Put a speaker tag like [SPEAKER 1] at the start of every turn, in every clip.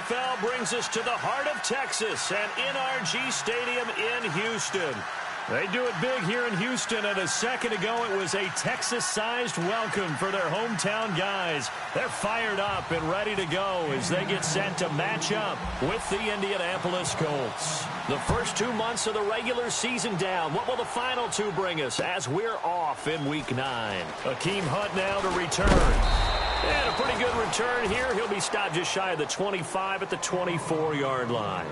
[SPEAKER 1] NFL brings us to the heart of Texas and NRG Stadium in Houston. They do it big here in Houston, and a second ago it was a Texas-sized welcome for their hometown guys. They're fired up and ready to go as they get set to match up with the Indianapolis Colts. The first 2 months of the regular season down. What will the final two bring us as we're off in Week 9? Akeem Hunt now to return. And a pretty good return here. He'll be stopped just shy of the 25 at the 24-yard line.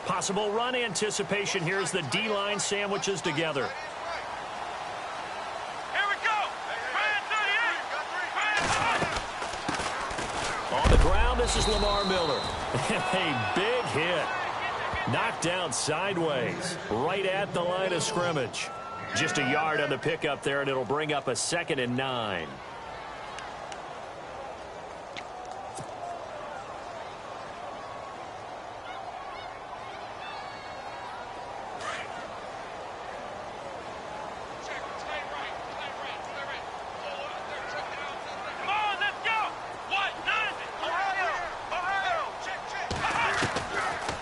[SPEAKER 1] Possible run anticipation here as the D-line sandwiches together.
[SPEAKER 2] Here we go.
[SPEAKER 1] On the ground, this is Lamar Miller. A big hit. Knocked down sideways, right at the line of scrimmage. Just a yard on the pickup there, and it'll bring up a 2nd and 9.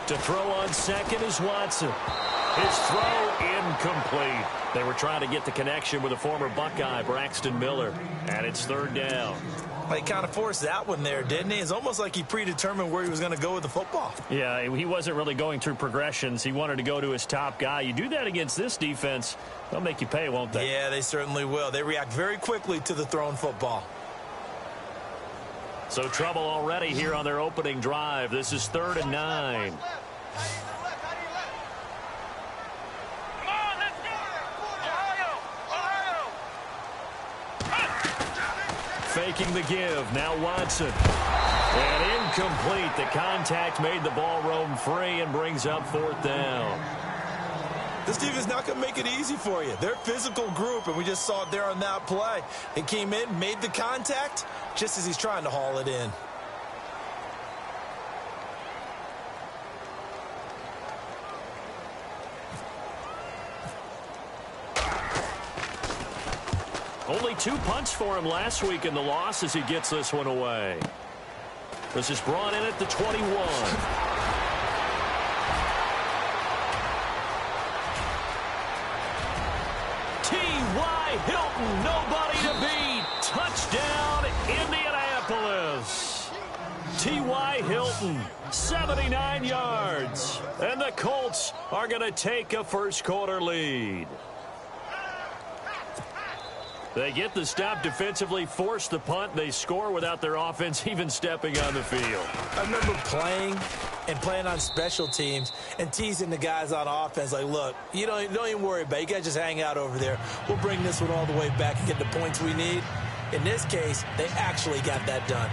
[SPEAKER 1] To throw on second is Watson. His throw incomplete. They were trying to get the connection with the former Buckeye, Braxton Miller. And it's 3rd down.
[SPEAKER 3] He kind of forced that one there, didn't he? It's almost like he predetermined where he was going to go with the football.
[SPEAKER 1] Yeah, he wasn't really going through progressions. He wanted to go to his top guy. You do that against this defense, they'll make you pay, won't they?
[SPEAKER 3] Yeah, they certainly will. They react very quickly to the thrown football.
[SPEAKER 1] So trouble already here on their opening drive. This is 3rd and 9. Faking the give. Now Watson. And incomplete. The contact made the ball roam free and brings up 4th down.
[SPEAKER 3] This defense is not going to make it easy for you. They're a physical group, and we just saw it there on that play. It came in, made the contact, just as he's trying to haul it in.
[SPEAKER 1] Only 2 punts for him last week in the loss as he gets this one away. This is brought in at the 21. T.Y. Hilton, nobody to beat. Touchdown, Indianapolis. T.Y. Hilton, 79 yards. And the Colts are going to take a first-quarter lead. They get the stop defensively, force the punt. They score without their offense even stepping on the field.
[SPEAKER 3] I remember playing on special teams and teasing the guys on offense like, look, you don't even worry about it. You guys just hang out over there. We'll bring this one all the way back and get the points we need. In this case, they actually got that done.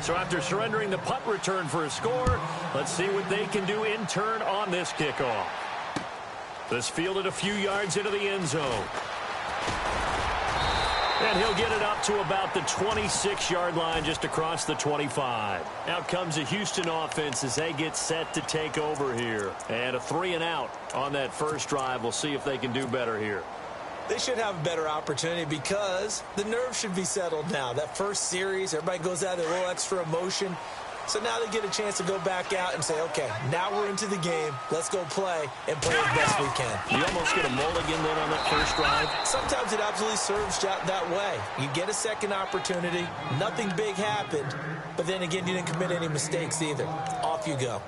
[SPEAKER 1] So after surrendering the punt return for a score, let's see what they can do in turn on this kickoff. This fielded a few yards into the end zone. And he'll get it up to about the 26-yard line just across the 25. Out comes the Houston offense as they get set to take over here. And a 3-and-out on that first drive. We'll see if they can do better here.
[SPEAKER 3] They should have a better opportunity because the nerves should be settled now. That first series, everybody goes out with a little extra emotion. So now they get a chance to go back out and say, okay, now we're into the game. Let's go play and play as best we can.
[SPEAKER 1] You almost get a mulligan then on that first drive.
[SPEAKER 3] Sometimes it absolutely serves that way. You get a second opportunity. Nothing big happened. But then again, you didn't commit any mistakes either. Off you go.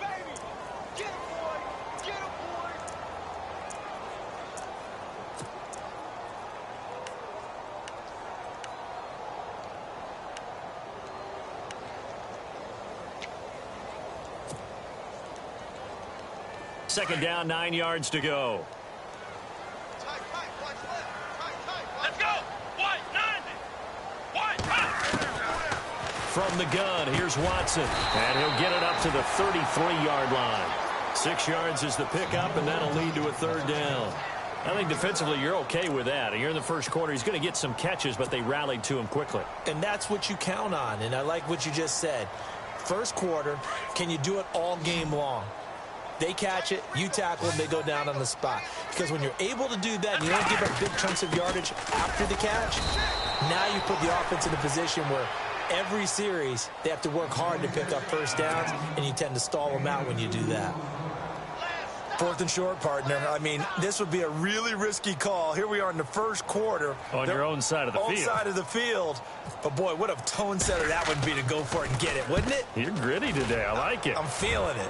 [SPEAKER 1] Second down, 9 yards to go.
[SPEAKER 2] Let's go. White, 90.
[SPEAKER 1] From the gun, here's Watson. And he'll get it up to the 33-yard line. 6 yards is the pickup, and that'll lead to a third down. I think defensively you're okay with that. You're in the first quarter. He's going to get some catches, but they rallied to him quickly.
[SPEAKER 3] And that's what you count on, and I like what you just said. First quarter, can you do it all game long? They catch it, you tackle them, they go down on the spot. Because when you're able to do that and you don't give up big chunks of yardage after the catch, now you put the offense in a position where every series they have to work hard to pick up first downs, and you tend to stall them out when you do that.
[SPEAKER 4] 4th and short, partner. I mean, this would be a really risky call. Here we are in the first quarter.
[SPEAKER 1] On your own side of the field.
[SPEAKER 4] Own side of the field. But, boy, what a tone setter that would be to go for it and get it, wouldn't it?
[SPEAKER 1] You're gritty today. I like it.
[SPEAKER 4] I'm feeling it.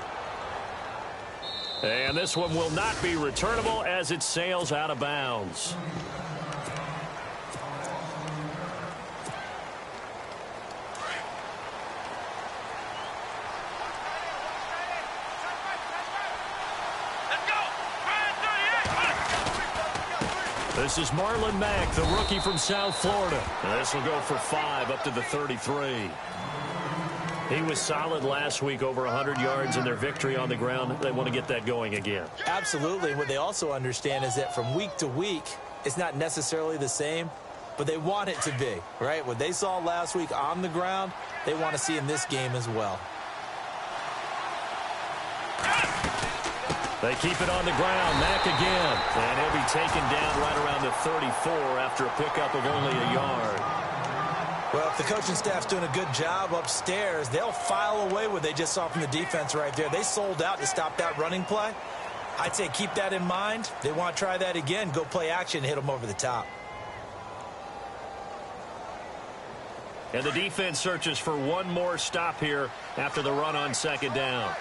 [SPEAKER 1] And this one will not be returnable as it sails out of bounds. This is Marlon Mack, the rookie from South Florida. And this will go for 5 up to the 33. He was solid last week, over 100 yards in their victory on the ground. They want to get that going again.
[SPEAKER 3] Absolutely. What they also understand is that from week to week, it's not necessarily the same, but they want it to be, right? What they saw last week on the ground, they want to see in this game as well.
[SPEAKER 1] They keep it on the ground. Mack again. And he'll be taken down right around the 34 after a pickup of only a yard.
[SPEAKER 3] Well, if the coaching staff's doing a good job upstairs, they'll file away what they just saw from the defense right there. They sold out to stop that running play. I'd say keep that in mind. They want to try that again. Go play action and hit them over the top.
[SPEAKER 1] And the defense searches for one more stop here after the run on second down.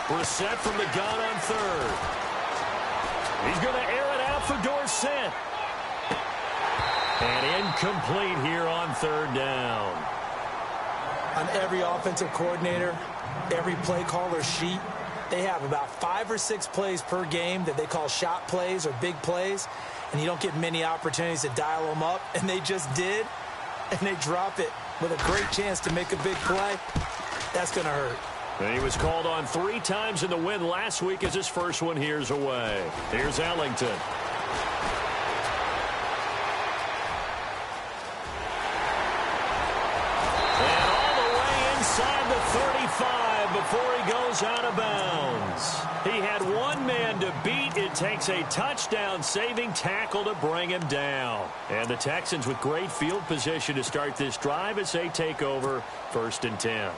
[SPEAKER 1] Brissett from the gun on third. He's going to air it out for Dorsett. And incomplete here on third down.
[SPEAKER 3] On every offensive coordinator, every play caller sheet, they have about 5 or 6 plays per game that they call shot plays or big plays, and you don't get many opportunities to dial them up, and they just did, and they drop it with a great chance to make a big play. That's going to hurt.
[SPEAKER 1] And he was called on 3 times in the win last week as his first one here's away. Here's Ellington. And all the way inside the 35 before he goes out of bounds. He had one man to beat. It takes a touchdown-saving tackle to bring him down. And the Texans with great field position to start this drive as they take over 1st and 10.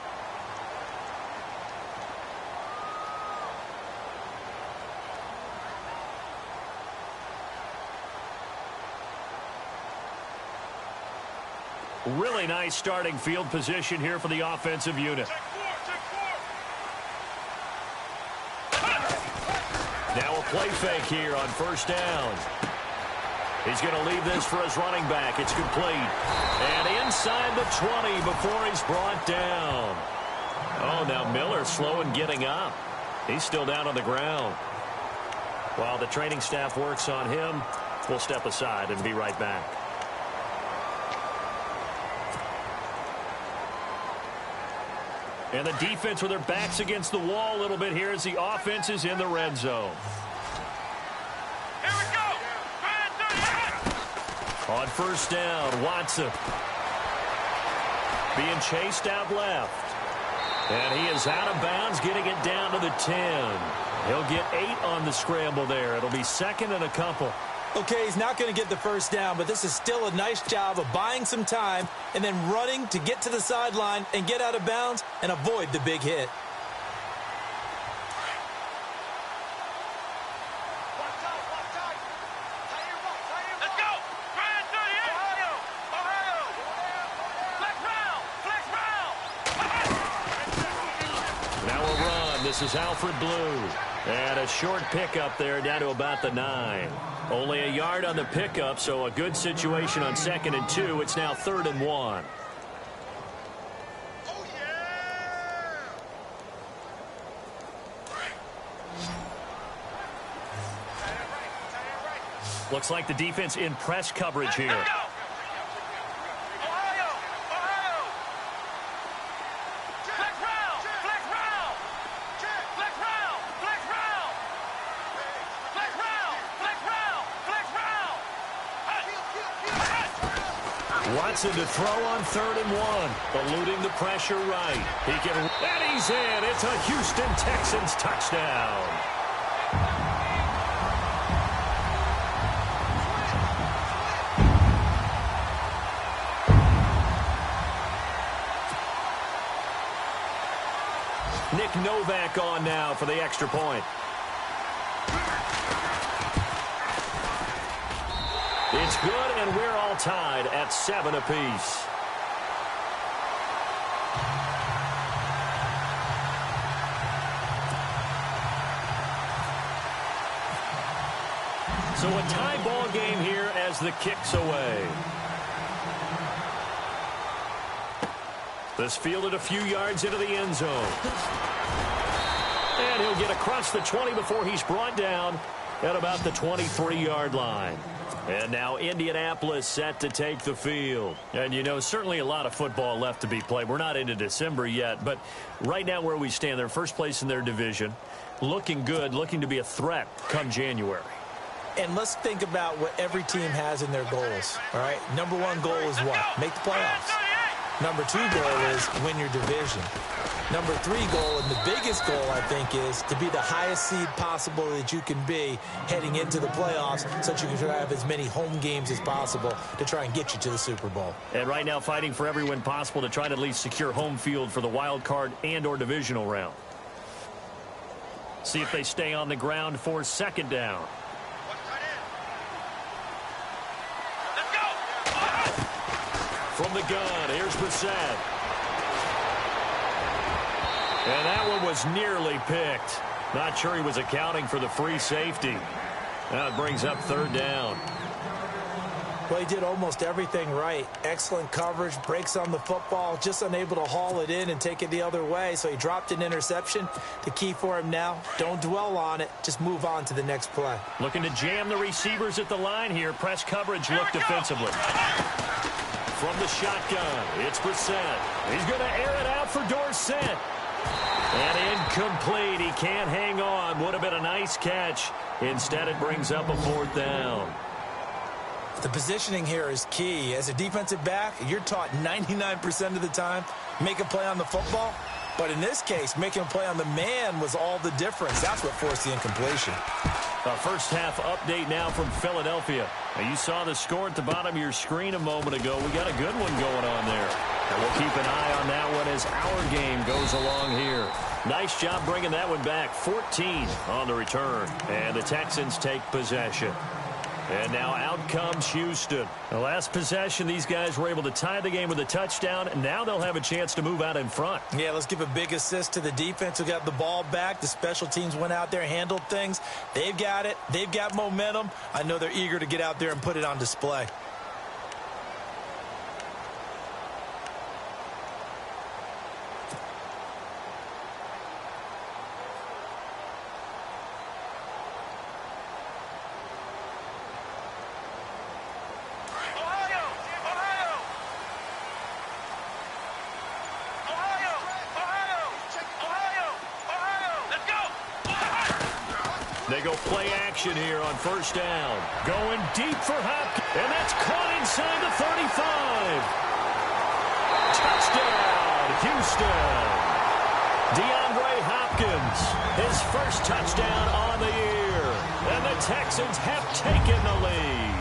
[SPEAKER 1] Really nice starting field position here for the offensive unit. Now a play fake here on first down. He's going to leave this for his running back. It's complete. And inside the 20 before he's brought down. Oh, now Miller slow in getting up. He's still down on the ground. While the training staff works on him, we'll step aside and be right back. And the defense with their backs against the wall a little bit here as the offense is in the red zone.
[SPEAKER 2] Here we go.
[SPEAKER 1] On first down, Watson. Being chased out left. And he is out of bounds, getting it down to the 10. He'll get 8 on the scramble there. It'll be second and a couple.
[SPEAKER 3] Okay, he's not going to get the first down, but this is still a nice job of buying some time and then running to get to the sideline and get out of bounds and avoid the big hit.
[SPEAKER 2] Let's go. Grand 38. Ohio. Flex round.
[SPEAKER 1] Now a run. This is Alfred Blue. And a short pickup there down to about the 9. Only a yard on the pickup, so a good situation on 2nd and 2. It's now 3rd and 1.
[SPEAKER 2] Oh, yeah.
[SPEAKER 1] Looks like the defense in press coverage here.
[SPEAKER 2] Let's go. Ohio. Flex round.
[SPEAKER 1] Watson to throw on 3rd and 1. Eluding the pressure right. He can, and he's in. It's a Houston Texans touchdown. Nick Novak on now for the extra point. It's good, and we're all tied at 7 apiece. So a tie ball game here as the kick's away. This fielded a few yards into the end zone. And he'll get across the 20 before he's brought down at about the 23-yard line. And now Indianapolis set to take the field. And, you know, certainly a lot of football left to be played. We're not into December yet, but right now where we stand, they're first place in their division. Looking good, looking to be a threat come January.
[SPEAKER 3] And let's think about what every team has in their goals, all right? Number 1 goal is what? Make the playoffs. Number 2 goal is win your division. Number 3 goal, and the biggest goal, I think, is to be the highest seed possible that you can be heading into the playoffs so that you can try to have as many home games as possible to try and get you to the Super Bowl.
[SPEAKER 1] And right now fighting for every win possible to try to at least secure home field for the wild card and or divisional round. See if they stay on the ground for 2nd down. From the gun, here's Brissett. And that one was nearly picked. Not sure he was accounting for the free safety. Now it brings up 3rd down.
[SPEAKER 3] Well, he did almost everything right. Excellent coverage, breaks on the football, just unable to haul it in and take it the other way. So he dropped an interception. The key for him now, don't dwell on it. Just move on to the next play.
[SPEAKER 1] Looking to jam the receivers at the line here. Press coverage look defensively. From the shotgun, it's Brissett. He's going to air it out for Dorsett. And incomplete. He can't hang on. Would have been a nice catch. Instead, it brings up a 4th down.
[SPEAKER 3] The positioning here is key. As a defensive back, you're taught 99% of the time, make a play on the football. But in this case, making a play on the man was all the difference. That's what forced the incompletion.
[SPEAKER 1] A first half update now from Philadelphia. Now you saw the score at the bottom of your screen a moment ago. We got a good one going on there. And we'll keep an eye on that one as our game goes along here. Nice job bringing that one back. 14 on the return. And the Texans take possession. And now out comes Houston. The last possession, these guys were able to tie the game with a touchdown, and now they'll have a chance to move out in front.
[SPEAKER 3] Yeah, let's give a big assist to the defense who got the ball back. The special teams went out there, handled things. They've got it. They've got momentum. I know they're eager to get out there and put it on display.
[SPEAKER 1] They go play action here on 1st down. Going deep for Hopkins. And that's caught inside the 35. Touchdown, Houston. DeAndre Hopkins, his first touchdown on the year. And the Texans have taken the lead.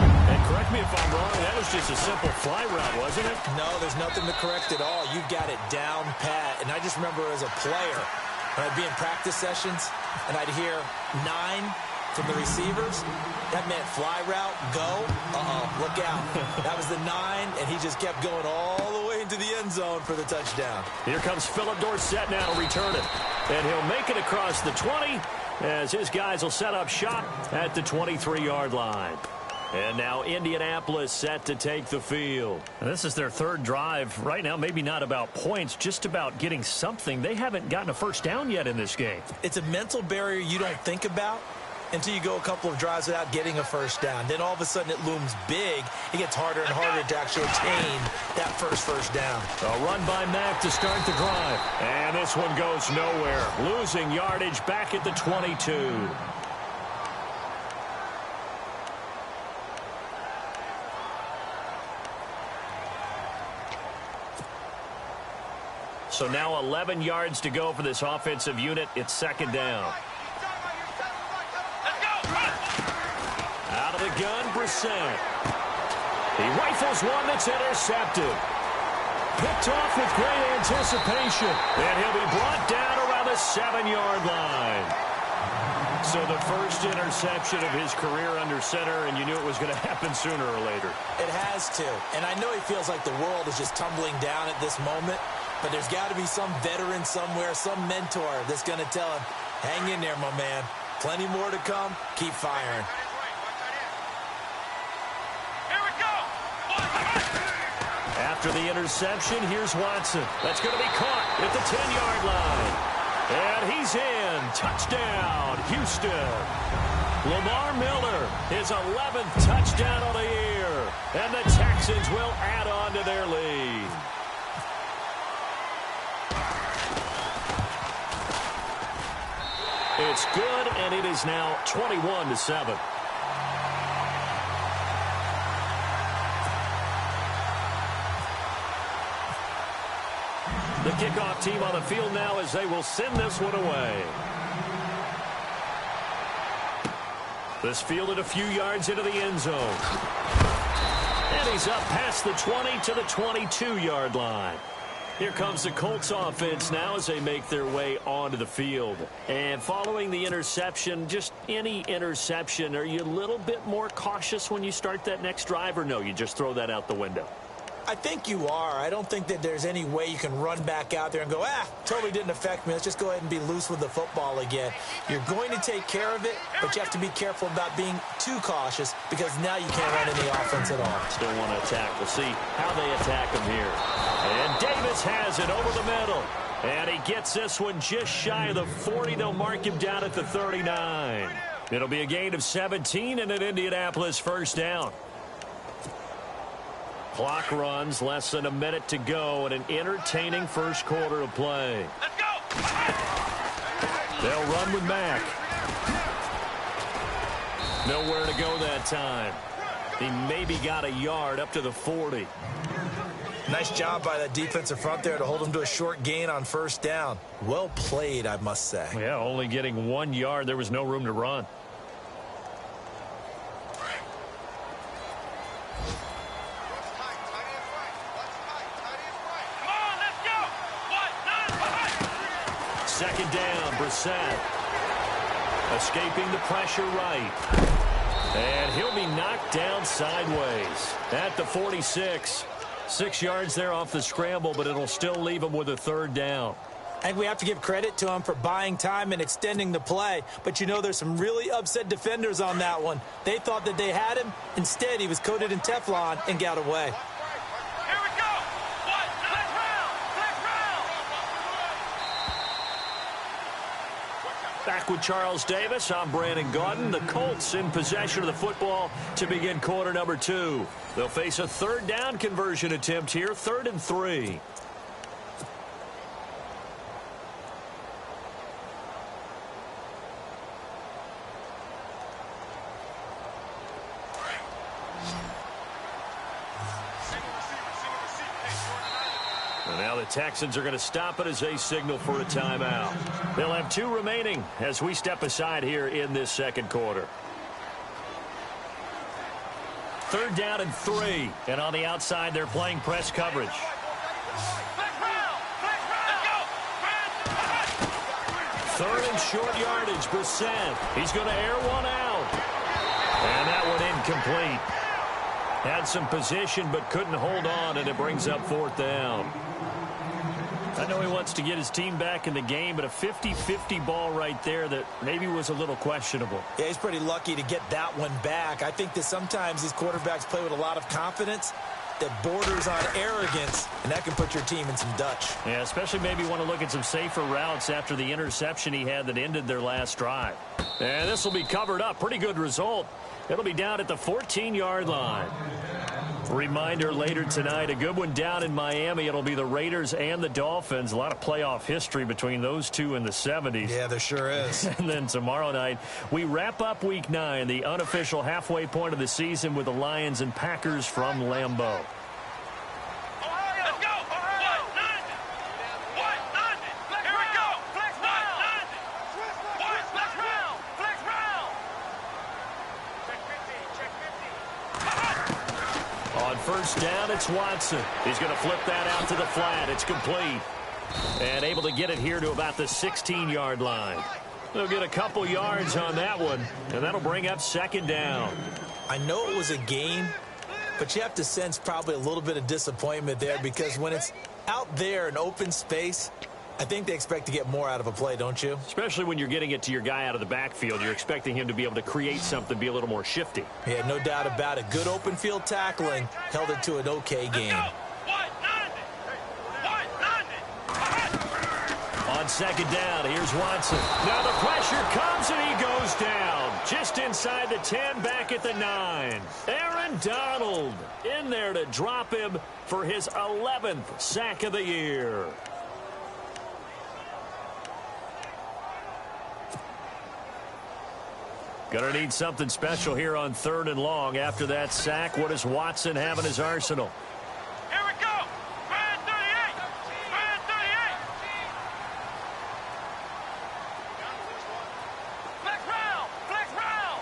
[SPEAKER 1] And correct me if I'm wrong, that was just a simple fly route, wasn't it?
[SPEAKER 3] No, there's nothing to correct at all. You've got it down pat. And I just remember as a player, when I'd be in practice sessions and I'd hear 9 from the receivers, that meant fly route, go, look out. That was the 9, and he just kept going all the way into the end zone for the touchdown.
[SPEAKER 1] Here comes Philip Dorsett now to return it. And he'll make it across the 20 as his guys will set up shop at the 23-yard line. And now Indianapolis set to take the field. And this is their 3rd drive. Right now, maybe not about points, just about getting something. They haven't gotten a first down yet in this game.
[SPEAKER 3] It's a mental barrier you don't think about until you go a couple of drives without getting a first down. Then all of a sudden it looms big. It gets harder and harder to actually attain that first down.
[SPEAKER 1] A run by Mack to start the drive. And this one goes nowhere. Losing yardage back at the 22. So now 11 yards to go for this offensive unit. It's second down. Out of the gun, Brissett. He rifles one that's intercepted. Picked off with great anticipation. And he'll be brought down around the 7-yard line. So the first interception of his career under center, and you knew it was going to happen sooner or later.
[SPEAKER 3] It has to. And I know he feels like the world is just tumbling down at this moment, but there's got to be some veteran somewhere, some mentor that's going to tell him, hang in there, my man. Plenty more to come. Keep firing.
[SPEAKER 2] Here we go.
[SPEAKER 1] After the interception, here's Watson. That's going to be caught at the 10-yard line. And he's in. Touchdown, Houston. Lamar Miller, his 11th touchdown of the year. And the Texans will add on to their lead. It's good, and it is now 21-7. The kickoff team on the field now as they will send this one away. This fielded a few yards into the end zone. And he's up past the 20 to the 22-yard line. Here comes the Colts offense now as they make their way onto the field. And following the interception, just any interception, are you a little bit more cautious when you start that next drive, or no, you just throw that out the window?
[SPEAKER 3] I think you are. I don't think that there's any way you can run back out there and go, totally didn't affect me. Let's just go ahead and be loose with the football again. You're going to take care of it, but you have to be careful about being too cautious because now you can't run any offense at all.
[SPEAKER 1] Still want to attack. We'll see how they attack him here. And Davis has it over the middle. And he gets this one just shy of the 40. They'll mark him down at the 39. It'll be a gain of 17 and an Indianapolis first down. Clock runs, less than a minute to go, and an entertaining first quarter of play.
[SPEAKER 2] Let's go.
[SPEAKER 1] They'll run with Mack. Nowhere to go that time. He maybe got a yard up to the 40.
[SPEAKER 3] Nice job by that defensive front there to hold him to a short gain on first down. Well played, I must say.
[SPEAKER 1] Yeah, only getting 1 yard. There was no room to run. Second down, Brissett. Escaping the pressure right. And he'll be knocked down sideways at the 46. 6 yards there off the scramble, but it'll still leave him with a third down.
[SPEAKER 3] I think we have to give credit to him for buying time and extending the play. But, you know, there's some really upset defenders on that one. They thought that they had him. Instead, he was coated in Teflon and got away.
[SPEAKER 1] Back with Charles Davis, I'm Brandon Gaudin. The Colts in possession of the football to begin quarter number 2. They'll face a third down conversion attempt here, 3rd and 3. And now the Texans are going to stop it as they signal for a timeout. They'll have 2 remaining as we step aside here in this second quarter. 3rd down and 3. And on the outside, they're playing press coverage. 3rd and short yardage, Brissett. He's going to air one out. And that one incomplete. Had some position but couldn't hold on, and it brings up 4th down. I know he wants to get his team back in the game, but a 50-50 ball right there that maybe was a little questionable.
[SPEAKER 3] Yeah, he's pretty lucky to get that one back. I think that sometimes these quarterbacks play with a lot of confidence that borders on arrogance, and that can put your team in some Dutch.
[SPEAKER 1] Yeah, especially maybe want to look at some safer routes after the interception he had that ended their last drive. And this will be covered up. Pretty good result. It'll be down at the 14-yard line. Reminder later tonight, a good one down in Miami. It'll be the Raiders and the Dolphins. A lot of playoff history between those two in the 70s.
[SPEAKER 3] Yeah, there sure is.
[SPEAKER 1] And then tomorrow night, we wrap up Week 9, the unofficial halfway point of the season with the Lions and Packers from Lambeau.
[SPEAKER 2] Let's go. 1, 9, 1.
[SPEAKER 1] first down, it's Watson. He's going to flip that out to the flat. It's complete. And able to get it here to about the 16-yard line. They'll get a couple yards on that one, and that'll bring up second down.
[SPEAKER 3] I know it was a game, but you have to sense probably a little bit of disappointment there because when it's out there in open space, I think they expect to get more out of a play, don't you?
[SPEAKER 1] Especially when you're getting it to your guy out of the backfield. You're expecting him to be able to create something, be a little more shifty.
[SPEAKER 3] Yeah, no doubt about it. Good open field tackling held it to an okay game.
[SPEAKER 1] On second down, here's Watson. Now the pressure comes and he goes down. Just inside the 10, back at the 9. Aaron Donald in there to drop him for his 11th sack of the year. Gonna need something special here on 3rd and long. After that sack, what does Watson have in his arsenal?
[SPEAKER 2] Here we go. Man 38. Man 38. Flex round. Flex round.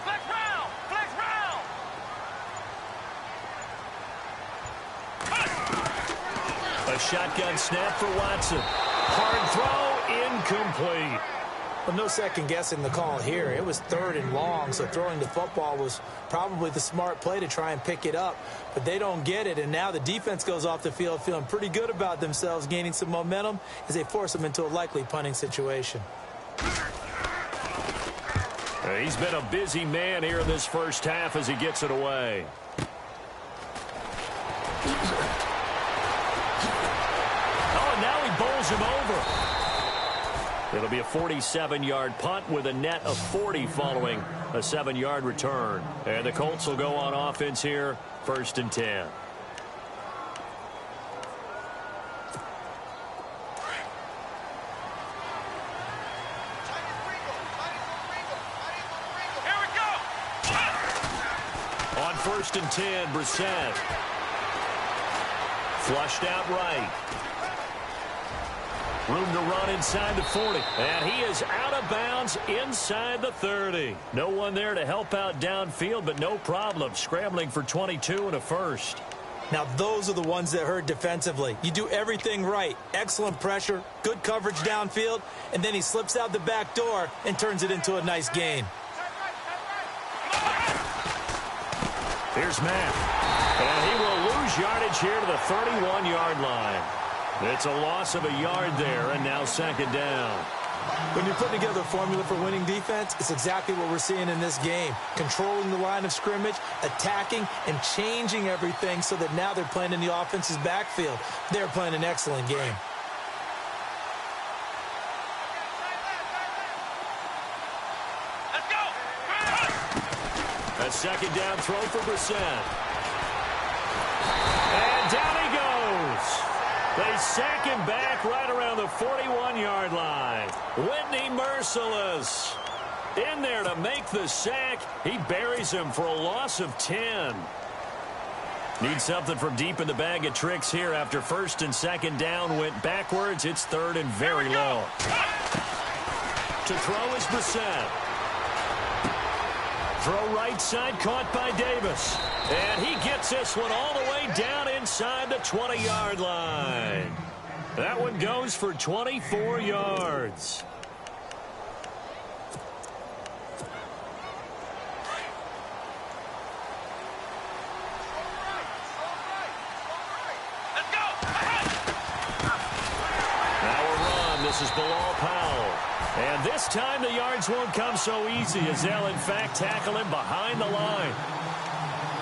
[SPEAKER 2] Flex round. Flex round.
[SPEAKER 1] A shotgun snap for Watson. Hard throw, incomplete.
[SPEAKER 3] Well, no second guessing the call here. It was 3rd and long, so throwing the football was probably the smart play to try and pick it up. But they don't get it, and now the defense goes off the field feeling pretty good about themselves, gaining some momentum as they force them into a likely punting situation.
[SPEAKER 1] He's been a busy man here in this first half as he gets it away. Oh, and now he bowls him over. It'll be a 47-yard punt with a net of 40 following a 7-yard return. And the Colts will go on offense here, 1st and 10.
[SPEAKER 2] Here we go.
[SPEAKER 1] On 1st and 10, Brissett. Flushed out right. Room to run inside the 40. And he is out of bounds inside the 30. No one there to help out downfield, but no problem. Scrambling for 22 and a first.
[SPEAKER 3] Now, those are the ones that hurt defensively. You do everything right. Excellent pressure, good coverage downfield, and then he slips out the back door and turns it into a nice gain.
[SPEAKER 1] Here's Matt. And he will lose yardage here to the 31-yard line. It's a loss of a yard there, and now second down.
[SPEAKER 3] When you're putting together a formula for winning defense, it's exactly what we're seeing in this game. Controlling the line of scrimmage, attacking, and changing everything so that now they're playing in the offense's backfield. They're playing an excellent game.
[SPEAKER 2] Let's go.
[SPEAKER 1] A second down throw for Brissett. And down he goes. They sack him back right around the 41-yard line. Whitney Merciless in there to make the sack. He buries him for a loss of 10. Need something from deep in the bag of tricks here after 1st and 2nd down went backwards. It's 3rd and very long. To throw is Brissett. Throw right side, caught by Davis. And he gets this one all the way down inside the 20-yard line. That one goes for 24 yards.
[SPEAKER 2] Let's go.
[SPEAKER 1] Now a run. This is Bilal Powell. And this time the yards won't come so easy as they'll, in fact, tackle him behind the line.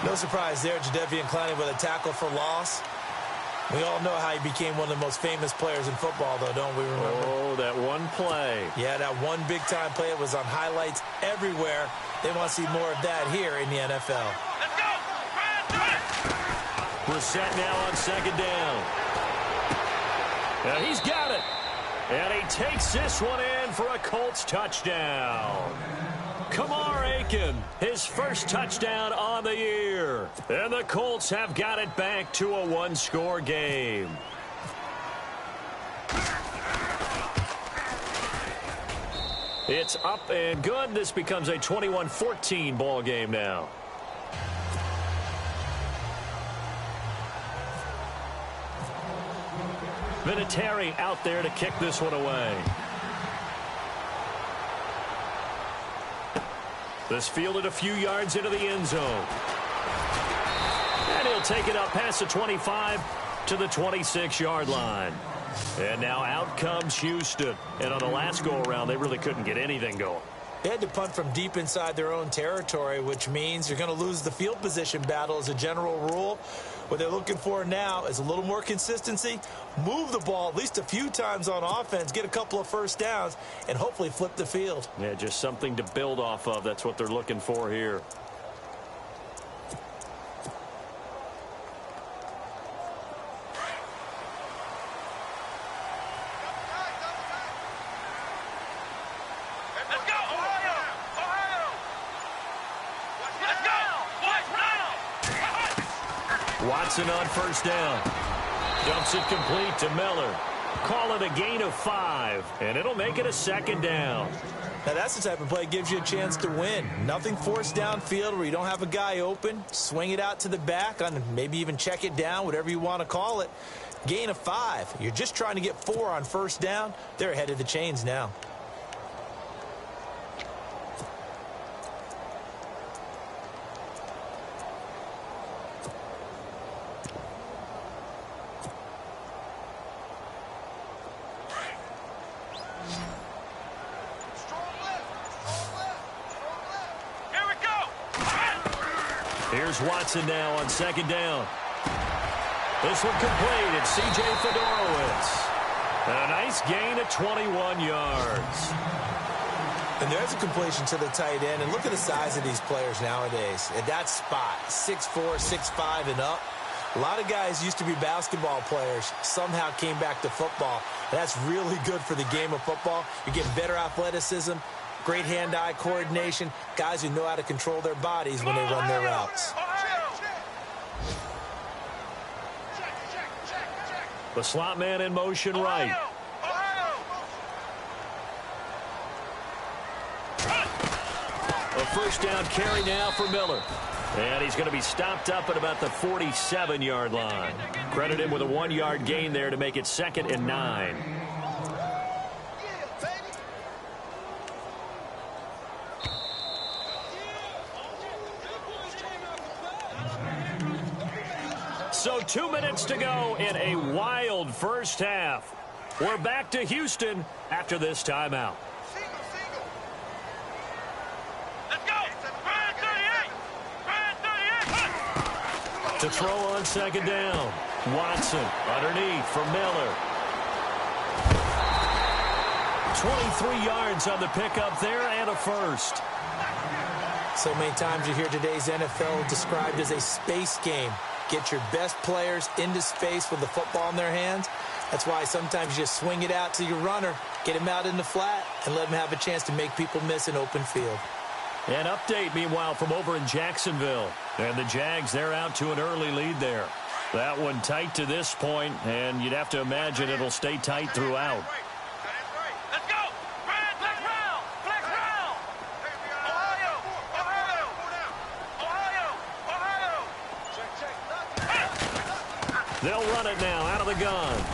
[SPEAKER 3] No surprise there, Jadeveon Clowney with a tackle for loss. We all know how he became one of the most famous players in football, though, don't we remember?
[SPEAKER 1] Oh, that one play.
[SPEAKER 3] Yeah, that one big-time play. It was on highlights everywhere. They want to see more of that here in the NFL.
[SPEAKER 2] Let's go.
[SPEAKER 1] Brissett now on second down. And he's got it. And he takes this one in for a Colts touchdown. Kamar Aiken, his first touchdown on the year. And the Colts have got it back to a one-score game. It's up and good. This becomes a 21-14 ball game now. Vinatieri out there to kick this one away. This fielded a few yards into the end zone. And he'll take it up past the 25 to the 26-yard line. And now out comes Houston. And on the last go-around, they really couldn't get anything going.
[SPEAKER 3] They had to punt from deep inside their own territory, which means you're going to lose the field position battle as a general rule. What they're looking for now is a little more consistency, move the ball at least a few times on offense, get a couple of first downs, and hopefully flip the field.
[SPEAKER 1] Yeah, just something to build off of. That's what they're looking for here. Watson on first down. Dumps it complete to Miller. Call it a gain of 5, and it'll make it a second down.
[SPEAKER 3] Now, that's the type of play that gives you a chance to win. Nothing forced downfield where you don't have a guy open. Swing it out to the back, on maybe even check it down, whatever you want to call it. Gain of 5. You're just trying to get 4 on first down. They're ahead of the chains now.
[SPEAKER 1] Here's Watson now on second down. This one complete. It's C.J. Fedorowicz. And a nice gain of 21 yards.
[SPEAKER 3] And there's a completion to the tight end. And look at the size of these players nowadays. At that spot, 6'4", 6'5", and up. A lot of guys used to be basketball players, somehow came back to football. And that's really good for the game of football. You're getting better athleticism, great hand-eye coordination, guys who know how to control their bodies when they run their routes.
[SPEAKER 1] The slot man in motion right. A first down carry now for Miller. And he's going to be stopped up at about the 47-yard line. Credit him with a 1-yard gain there to make it 2nd and 9. So 2 minutes to go in a wild first half. We're back to Houston after this timeout.
[SPEAKER 2] Let's go! Brand 38! Brand 38!
[SPEAKER 1] To throw on second down. Watson underneath for Miller. 23 yards on the pickup there and a first.
[SPEAKER 3] So many times you hear today's NFL described as a space game. Get your best players into space with the football in their hands. That's why sometimes you just swing it out to your runner, get him out in the flat, and let him have a chance to make people miss an open field.
[SPEAKER 1] An update, meanwhile, from over in Jacksonville. And the Jags, they're out to an early lead there. That one tight to this point, and you'd have to imagine it'll stay tight throughout.
[SPEAKER 2] Let's go! Brand, flex round! Flex round! Ohio! Ohio! Ohio! Ohio!
[SPEAKER 1] They'll run it now out of the gun.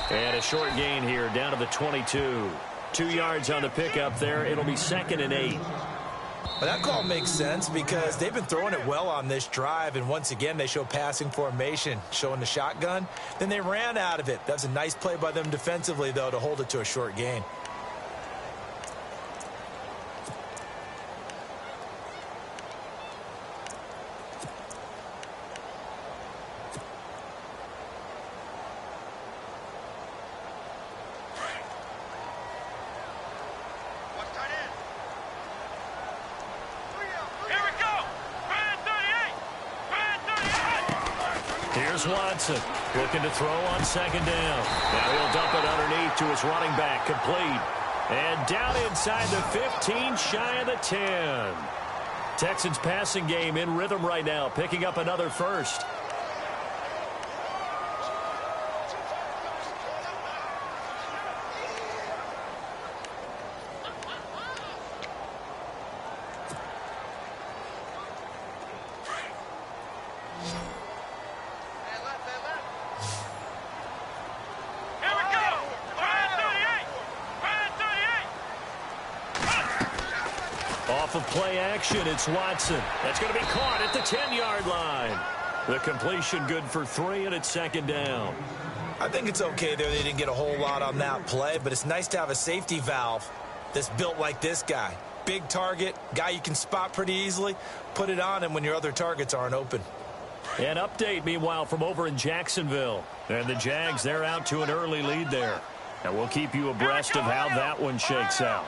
[SPEAKER 1] And a short gain here down to the 22. 2 yards on the pickup there. It'll be 2nd and 8.
[SPEAKER 3] Well, that call makes sense because they've been throwing it well on this drive, and once again they show passing formation, showing the shotgun. Then they ran out of it. That's a nice play by them defensively, though, to hold it to a short gain.
[SPEAKER 1] Watson looking to throw on second down. Now he'll dump it underneath to his running back, complete. And down inside the 15, shy of the 10. Texans passing game in rhythm right now, picking up another first.
[SPEAKER 2] Here we
[SPEAKER 1] off of play action. It's Watson. That's going to be caught at the 10-yard line. The completion good for 3, and it's second down.
[SPEAKER 3] I think it's okay there. They didn't get a whole lot on that play, but it's nice to have a safety valve that's built like this guy. Big target, guy you can spot pretty easily. Put it on him when your other targets aren't open.
[SPEAKER 1] An update, meanwhile, from over in Jacksonville. And the Jags, they're out to an early lead there. And we'll keep you abreast of how that one shakes out.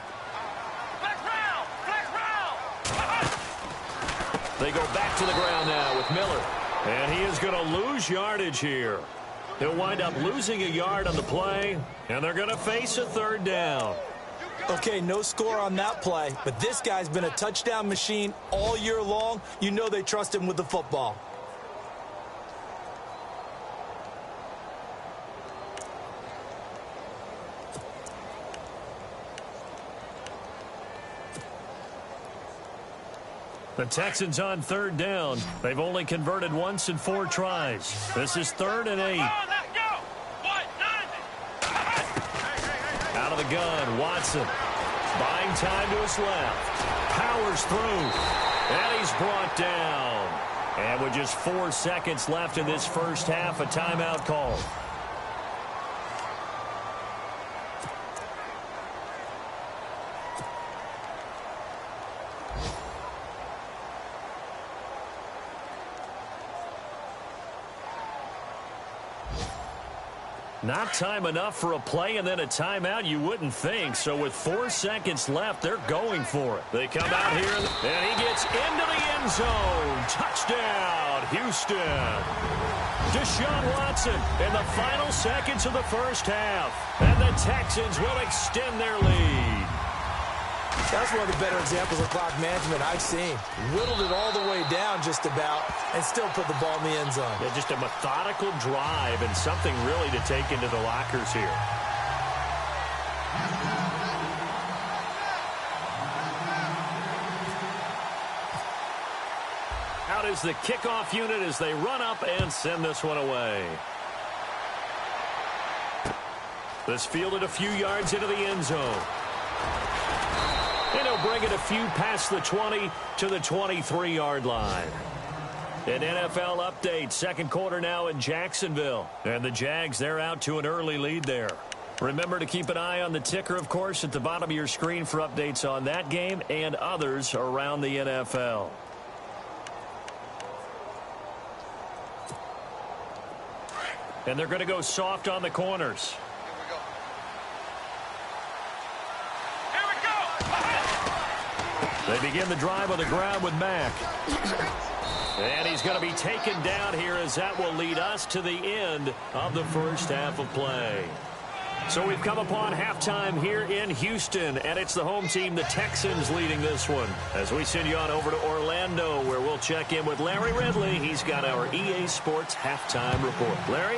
[SPEAKER 1] They go back to the ground now with Miller. And he is going to lose yardage here. He'll wind up losing a yard on the play, and they're going to face a third down.
[SPEAKER 3] Okay, no score on that play, but this guy's been a touchdown machine all year long. You know they trust him with the football.
[SPEAKER 1] The Texans on third down. They've only converted once in 4 tries. This is 3rd and 8. Out of the gun, Watson. Buying time to his left. Powers through. And he's brought down. And with just 4 seconds left in this first half, a timeout called. Not time enough for a play and then a timeout, you wouldn't think. So with 4 seconds left, they're going for it. They come out here, and he gets into the end zone. Touchdown, Houston. Deshaun Watson in the final seconds of the first half. And the Texans will extend their lead.
[SPEAKER 3] That's one of the better examples of clock management I've seen. Whittled it all the way down just about and still put the ball in the end zone.
[SPEAKER 1] Yeah, just a methodical drive and something really to take into the lockers here. Out is the kickoff unit as they run up and send this one away. This fielded a few yards into the end zone. And he'll bring it a few past the 20 to the 23-yard line. An NFL update, second quarter now in Jacksonville. And the Jags, they're out to an early lead there. Remember to keep an eye on the ticker, of course, at the bottom of your screen for updates on that game and others around the NFL. And they're going to go soft on the corners. They begin the drive on the ground with Mack. And he's going to be taken down here as that will lead us to the end of the first half of play. So we've come upon halftime here in Houston, and it's the home team, the Texans, leading this one. As we send you on over to Orlando, where we'll check in with Larry Ridley. He's got our EA Sports halftime report. Larry?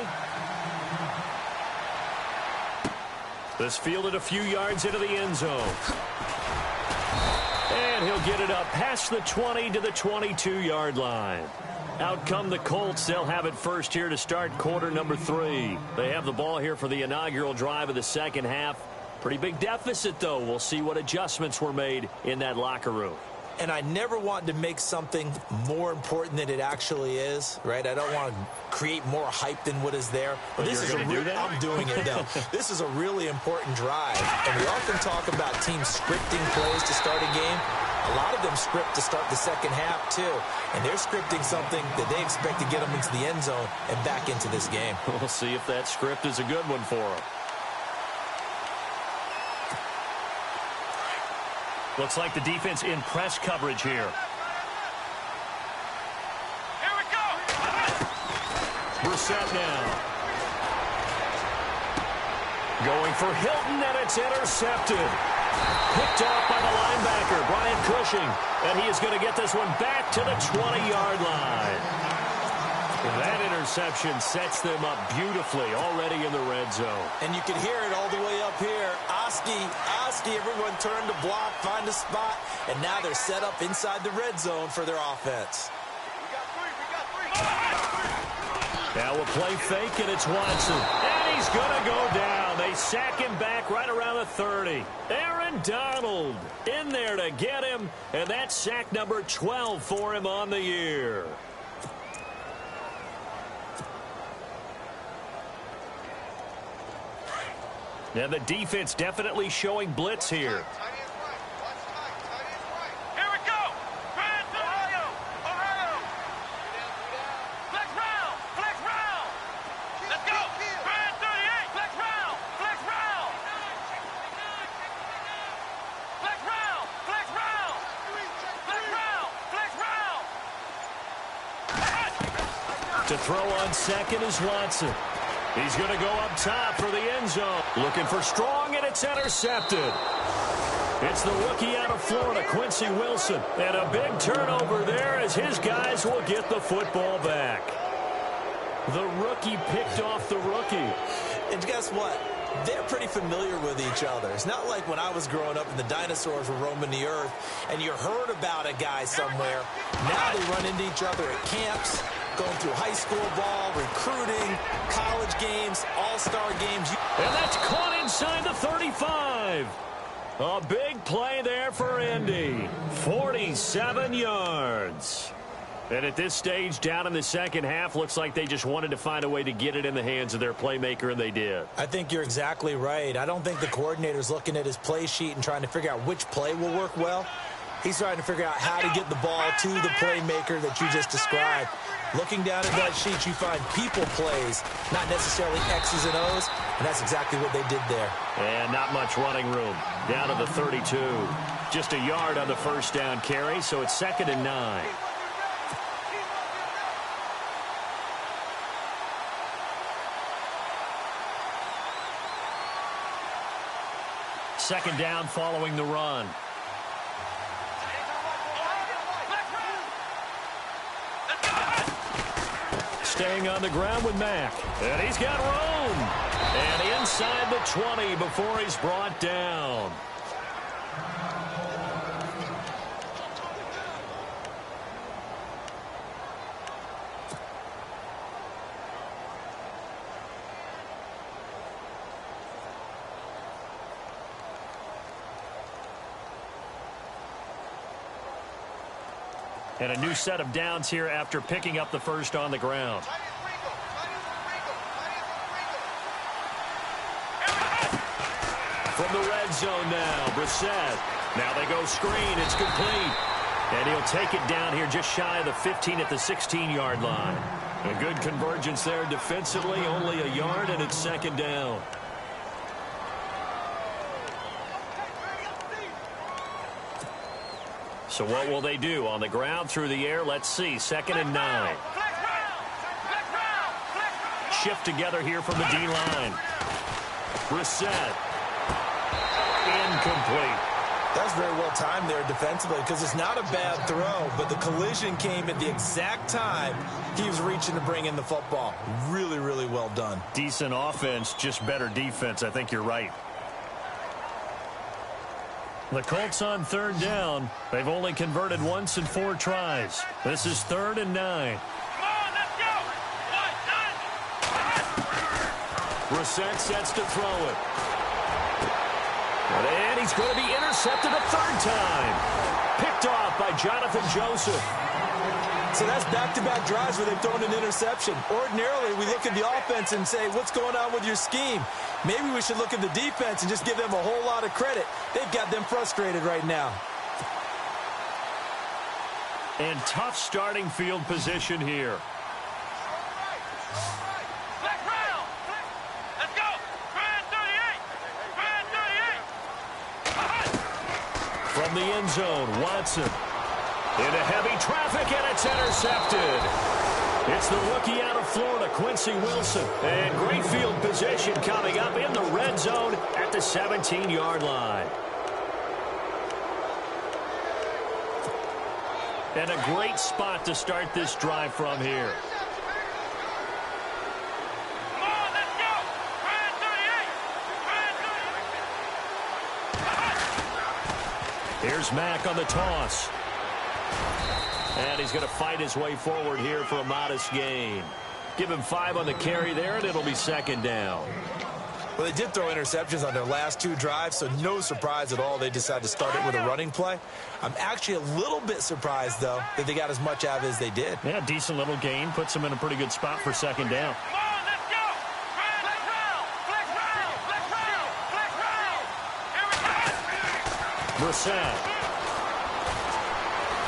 [SPEAKER 1] This fielded a few yards into the end zone. And he'll get it up past the 20 to the 22-yard line. Out come the Colts. They'll have it first here to start quarter number 3. They have the ball here for the inaugural drive of the second half. Pretty big deficit, though. We'll see what adjustments were made in that locker room.
[SPEAKER 3] And I never want to make something more important than it actually is, right? I don't want to create more hype than what is there. But this is I'm doing it now. This is a really important drive. And we often talk about teams scripting plays to start a game. A lot of them script to start the second half, too. And they're scripting something that they expect to get them into the end zone and back into this game.
[SPEAKER 1] We'll see if that script is a good one for them. Looks like the defense in press coverage here.
[SPEAKER 2] Here we go.
[SPEAKER 1] Brissett now. Going for Hilton, and it's intercepted. Picked off by the linebacker, Brian Cushing. And he is going to get this one back to the 20-yard line. That interception sets them up beautifully already in the red zone.
[SPEAKER 3] And you can hear it all the way up here. Oski, everyone turned to block, find a spot, and now they're set up inside the red zone for their offense.
[SPEAKER 2] We got three.
[SPEAKER 1] Now a play fake, and it's Watson. And he's going to go down. and they sack him back right around the 30. Aaron Donald in there to get him, and that's sack number 12 for him on the year. And the defense definitely showing blitz here. To throw on second is Watson. He's going to go up top for the end zone. Looking for Strong, and it's intercepted. It's the rookie out of Florida, Quincy Wilson. And a big turnover there as his guys will get the football back. The rookie picked off the rookie.
[SPEAKER 3] And guess what? They're pretty familiar with each other. It's not like when I was growing up and the dinosaurs were roaming the earth and you heard about a guy somewhere. Now they run into each other at camps, going through high school ball, recruiting, college games, all-star games.
[SPEAKER 1] And that's caught inside the 35. A big play there for Indy. 47 yards. And at this stage, down in the second half, looks like they just wanted to find a way to get it in the hands of their playmaker, and they did.
[SPEAKER 3] I think you're exactly right. I don't think the coordinator's looking at his play sheet and trying to figure out which play will work well. He's trying to figure out how to get the ball to the playmaker that you just described. Looking down at that sheet, you find people plays, not necessarily X's and O's, and that's exactly what they did there.
[SPEAKER 1] And not much running room. Down to the 32. Just a yard on the first down carry, so it's 2nd and 9. Second down following the run. Staying on the ground with Mack. And he's got room. And inside the 20 before he's brought down. And a new set of downs here after picking up the first on the ground. From the red zone now, Brissett. Now they go screen. It's complete. And he'll take it down here just shy of the 15 at the 16-yard line. A good convergence there defensively, only a yard, and it's 2nd down. So what will they do? On the ground, through the air, let's see. 2nd and 9. Shift together here from the D-line. Brissett. Incomplete.
[SPEAKER 3] That's very well timed there defensively because it's not a bad throw, but the collision came at the exact time he was reaching to bring in the football. Really, really well done.
[SPEAKER 1] Decent offense, just better defense. I think you're right. The Colts on 3rd down. They've only converted once in 4 tries. This is 3rd and 9.
[SPEAKER 2] Come on, let's go! 1, 9.
[SPEAKER 1] Brissett sets to throw it. And he's going to be intercepted a 3rd time. Picked off by Jonathan Joseph.
[SPEAKER 3] So that's back-to-back drives where they've thrown an interception. Ordinarily, we look at the offense and say, what's going on with your scheme? Maybe we should look at the defense and just give them a whole lot of credit. They've got them frustrated right now.
[SPEAKER 1] And tough starting field position here.
[SPEAKER 2] Black round. Let's go. Try 38.
[SPEAKER 1] From the end zone, Watson. Into heavy traffic, and it's intercepted. It's the rookie out of Florida, Quincy Wilson. And great field position coming up in the red zone at the 17-yard line. And a great spot to start this drive from here.
[SPEAKER 2] Come on, let's go. Try 38.
[SPEAKER 1] Here's Mack on the toss. And he's going to fight his way forward here for a modest gain. Give him 5 on the carry there, and it'll be 2nd down.
[SPEAKER 4] Well, they did throw interceptions on their last 2 drives, so no surprise at all they decided to start it with a running play. I'm actually a little bit surprised, though, that they got as much out of it as they did.
[SPEAKER 1] Yeah, decent little gain. Puts them in a pretty good spot for second down.
[SPEAKER 2] Come on, let's go. Flex round. Flex round. Flex round. Flex round. Here we go.
[SPEAKER 1] Brissett.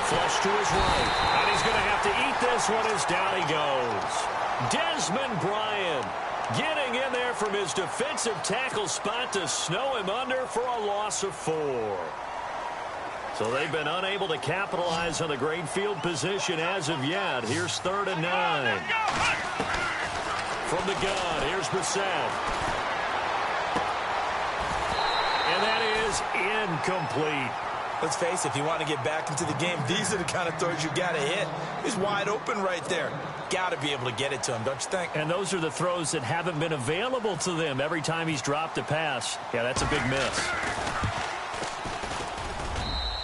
[SPEAKER 1] Flush to his right. And he's going to have to eat this one as down he goes. Desmond Bryant getting in there from his defensive tackle spot to snow him under for a loss of 4. So they've been unable to capitalize on the great field position as of yet. Here's 3rd and 9. From the gun, here's Brissett. And that is incomplete.
[SPEAKER 4] Let's face it, if you want to get back into the game, these are the kind of throws you got to hit. He's wide open right there. Got to be able to get it to him, don't you think?
[SPEAKER 1] And those are the throws that haven't been available to them every time he's dropped a pass. Yeah, that's a big miss.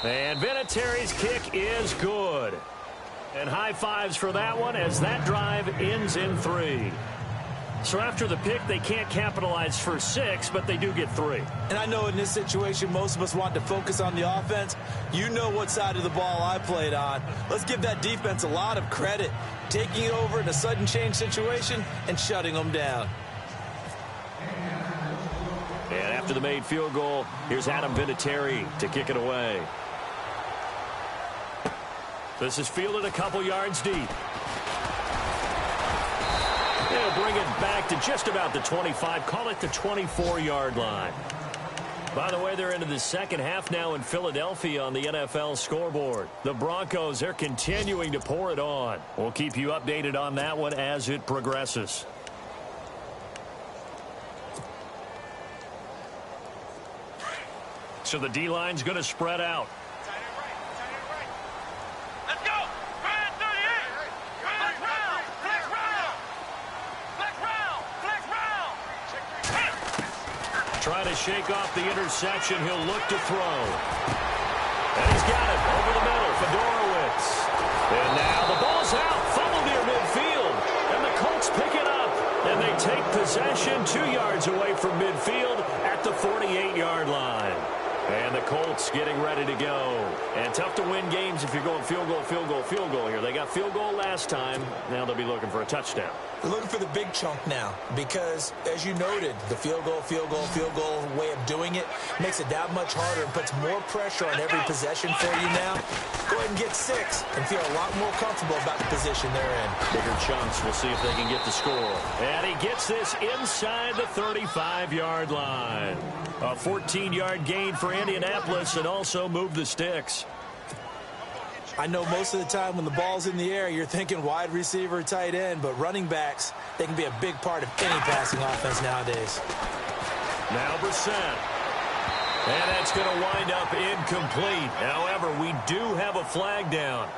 [SPEAKER 1] And Vinatieri's kick is good. And high fives for that one as that drive ends in 3. So after the pick, they can't capitalize for 6, but they do get 3.
[SPEAKER 4] And I know in this situation, most of us want to focus on the offense. You know what side of the ball I played on. Let's give that defense a lot of credit, taking it over in a sudden change situation and shutting them down.
[SPEAKER 1] And after the made field goal, here's Adam Vinatieri to kick it away. This is fielded a couple yards deep. They'll bring it back to just about the 25. Call it the 24-yard line. By the way, they're into the second half now in Philadelphia on the NFL scoreboard. The Broncos, they're continuing to pour it on. We'll keep you updated on that one as it progresses. So the D-line's going to spread out.
[SPEAKER 2] Let's go. Ryan 38. Flex round. Flex round. Flex round. Flex round.
[SPEAKER 1] Trying to shake off the interception. He'll look to throw. And he's got it over the middle. Fedorowicz. And now the ball's out. Fumble near midfield. And the Colts pick it up. And they take possession 2 yards away from midfield at the 48-yard line. And the Colts getting ready to go. And tough to win games if you're going field goal, field goal, field goal here. They got field goal last time. Now they'll be looking for a touchdown.
[SPEAKER 3] They're looking for the big chunk now because, as you noted, the field goal way of doing it makes it that much harder and puts more pressure on every possession for you now. Go ahead and get 6 and feel a lot more comfortable about the position they're in.
[SPEAKER 1] Bigger chunks. We'll see if they can get the score. And he gets this inside the 35-yard line. A 14-yard gain for Indianapolis and also move the sticks.
[SPEAKER 3] I know most of the time when the ball's in the air, you're thinking wide receiver, tight end, but running backs, they can be a big part of any passing offense nowadays.
[SPEAKER 1] Now Brissett. And that's going to wind up incomplete. However, we do have a flag down.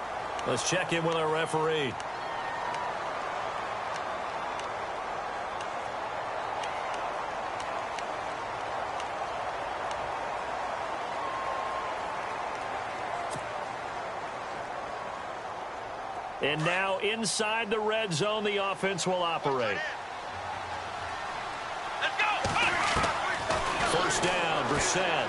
[SPEAKER 1] Let's check in with our referee. And now inside the red zone, the offense will operate.
[SPEAKER 2] Let's go.
[SPEAKER 1] First down, Brissett.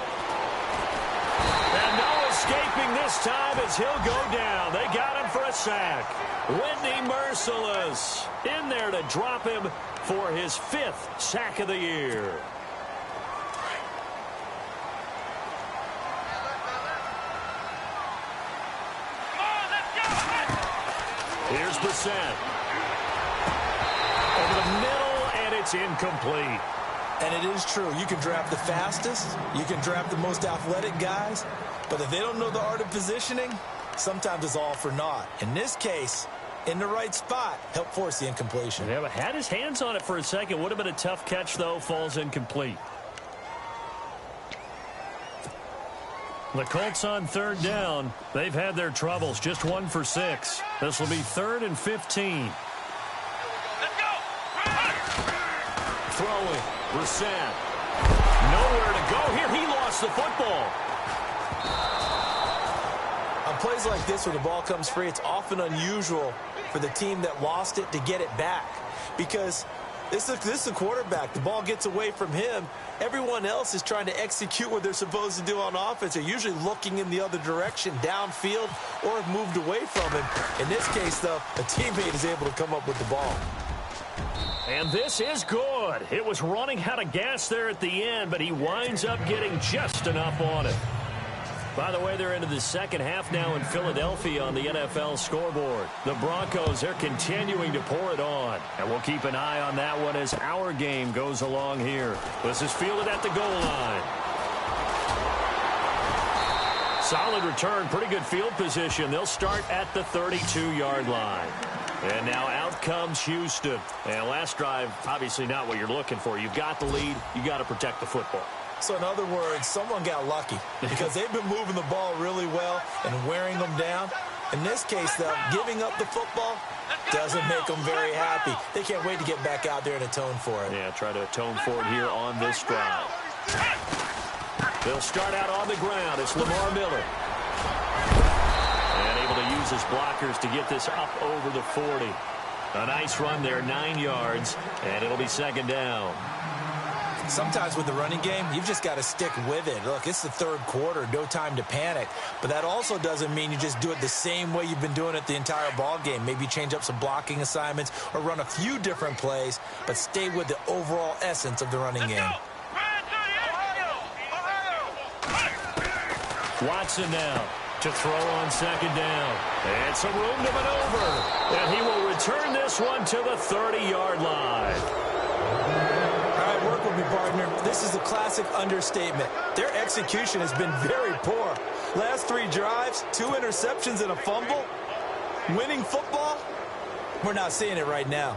[SPEAKER 1] And no escaping this time as he'll go down. They got him for a sack. Whitney Merciless in there to drop him for his 5th sack of the year. Here's Brissett. Over the middle, and it's incomplete.
[SPEAKER 3] And it is true. You can draft the fastest. You can draft the most athletic guys. But if they don't know the art of positioning, sometimes it's all for naught. In this case, in the right spot, help force the incompletion.
[SPEAKER 1] Yeah, but had his hands on it for a second. Would have been a tough catch, though. Falls incomplete. The Colts on 3rd down. They've had their troubles. Just 1 for 6. This will be 3rd and 15.
[SPEAKER 2] Let's go.
[SPEAKER 1] Throwing. Brissett. Nowhere to go here. He lost the football.
[SPEAKER 3] On plays like this where the ball comes free, it's often unusual for the team that lost it to get it back. Because This is a quarterback. The ball gets away from him. Everyone else is trying to execute what they're supposed to do on offense. They're usually looking in the other direction, downfield, or have moved away from him. In this case, though, a teammate is able to come up with the ball.
[SPEAKER 1] And this is good. It was running out of gas there at the end, but he winds up getting just enough on it. By the way, they're into the second half now in Philadelphia on the NFL scoreboard. The Broncos, they're continuing to pour it on. And we'll keep an eye on that one as our game goes along here. This is fielded at the goal line. Solid return, pretty good field position. They'll start at the 32-yard line. And now out comes Houston. And last drive, obviously not what you're looking for. You've got the lead. You've got to protect the football.
[SPEAKER 3] So in other words, someone got lucky because they've been moving the ball really well and wearing them down. In this case, though, giving up the football doesn't make them very happy. They can't wait to get back out there and atone for it.
[SPEAKER 1] Yeah, try to atone for it here on this drive. They'll start out on the ground. It's Lamar Miller. And able to use his blockers to get this up over the 40. A nice run there, 9 yards, and it'll be second down.
[SPEAKER 3] Sometimes with the running game, you've just got to stick with it. Look, it's the third quarter, no time to panic. But that also doesn't mean you just do it the same way you've been doing it the entire ball game. Maybe change up some blocking assignments or run a few different plays, but stay with the overall essence of the running game.
[SPEAKER 1] Watson now to throw on second down. And some room to maneuver. And he will return this one to the 30-yard line.
[SPEAKER 3] Work with me, partner. This is a classic understatement. Their execution has been very poor. Last 3 drives, 2 interceptions and a fumble. Winning football? We're not seeing it right now.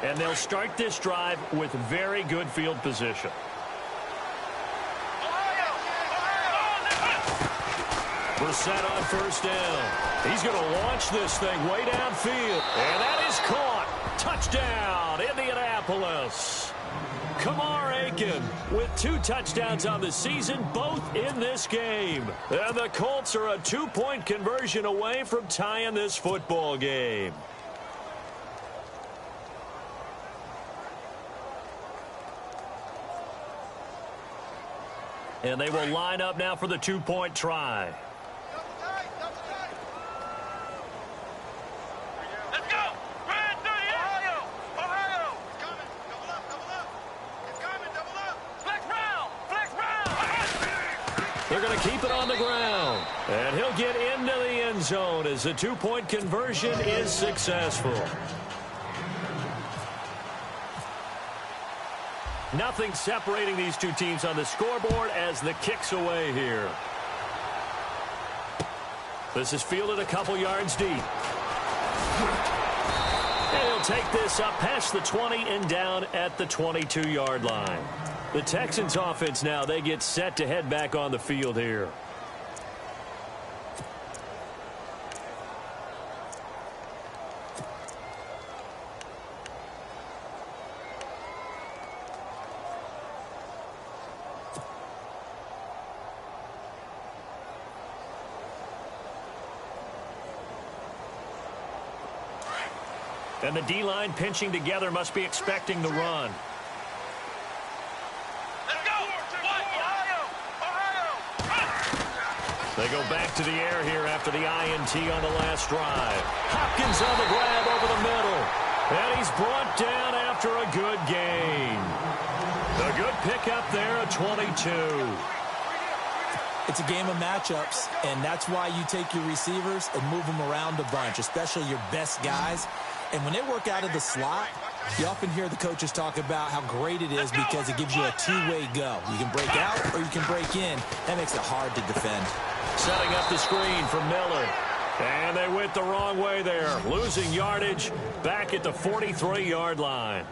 [SPEAKER 1] And they'll start this drive with very good field position. Brissett on first down. He's going to launch this thing way downfield. And that is caught. Touchdown, Indianapolis. Kamar Aiken with 2 touchdowns on the season, both in this game. And the Colts are a 2-point conversion away from tying this football game. And they will line up now for the 2-point try. They're going to keep it on the ground. And he'll get into the end zone as the 2-point conversion is successful. Nothing separating these two teams on the scoreboard as the kick's away here. This is fielded a couple yards deep. And he'll take this up past the 20 and down at the 22-yard line. The Texans offense now, they get set to head back on the field here. And the D-line pinching together must be expecting the run. They go back to the air here after the INT on the last drive. Hopkins on the grab over the middle. And he's brought down after a good gain. A good pickup there at 22.
[SPEAKER 3] It's a game of matchups, and that's why you take your receivers and move them around a bunch, especially your best guys. And when they work out of the slot, you often hear the coaches talk about how great it is because it gives you a two-way go. You can break out or you can break in. That makes it hard to defend.
[SPEAKER 1] Setting up the screen for Miller. And they went the wrong way there. Losing yardage back at the 43-yard line.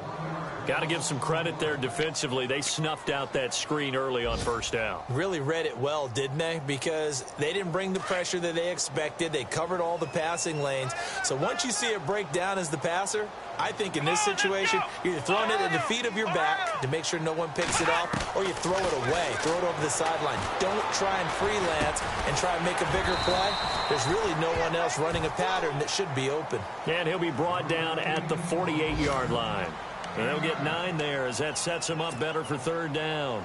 [SPEAKER 1] Got to give some credit there defensively. They snuffed out that screen early on first down.
[SPEAKER 3] Really read it well, didn't they? Because they didn't bring the pressure that they expected. They covered all the passing lanes. So once you see it break down as the passer, I think in this situation, you're either throwing it at the feet of your back to make sure no one picks it off, or you throw it away, throw it over the sideline. Don't try and freelance and try and make a bigger play. There's really no one else running a pattern that should be open.
[SPEAKER 1] And he'll be brought down at the 48-yard line. And they'll get 9 there as that sets him up better for third down.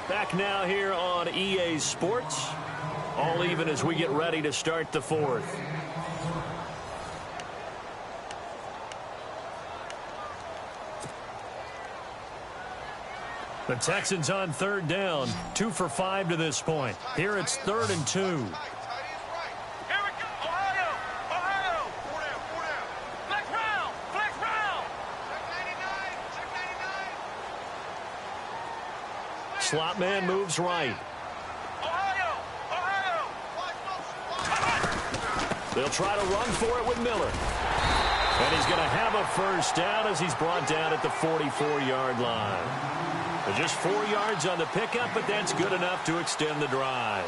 [SPEAKER 1] Back now here on EA Sports. All even as we get ready to start the fourth. The Texans on third down, 2 for 5 to this point. Here it's 3rd and 2.
[SPEAKER 2] Here we go. Ohio. Ohio. 4 down. 4 down. Flex round. Flex round. Check 99.
[SPEAKER 1] Slot man moves right.
[SPEAKER 2] Ohio. Ohio.
[SPEAKER 1] They'll try to run for it with Miller. And he's going to have a first down as he's brought down at the 44-yard line. Just 4 yards on the pickup, but that's good enough to extend the drive.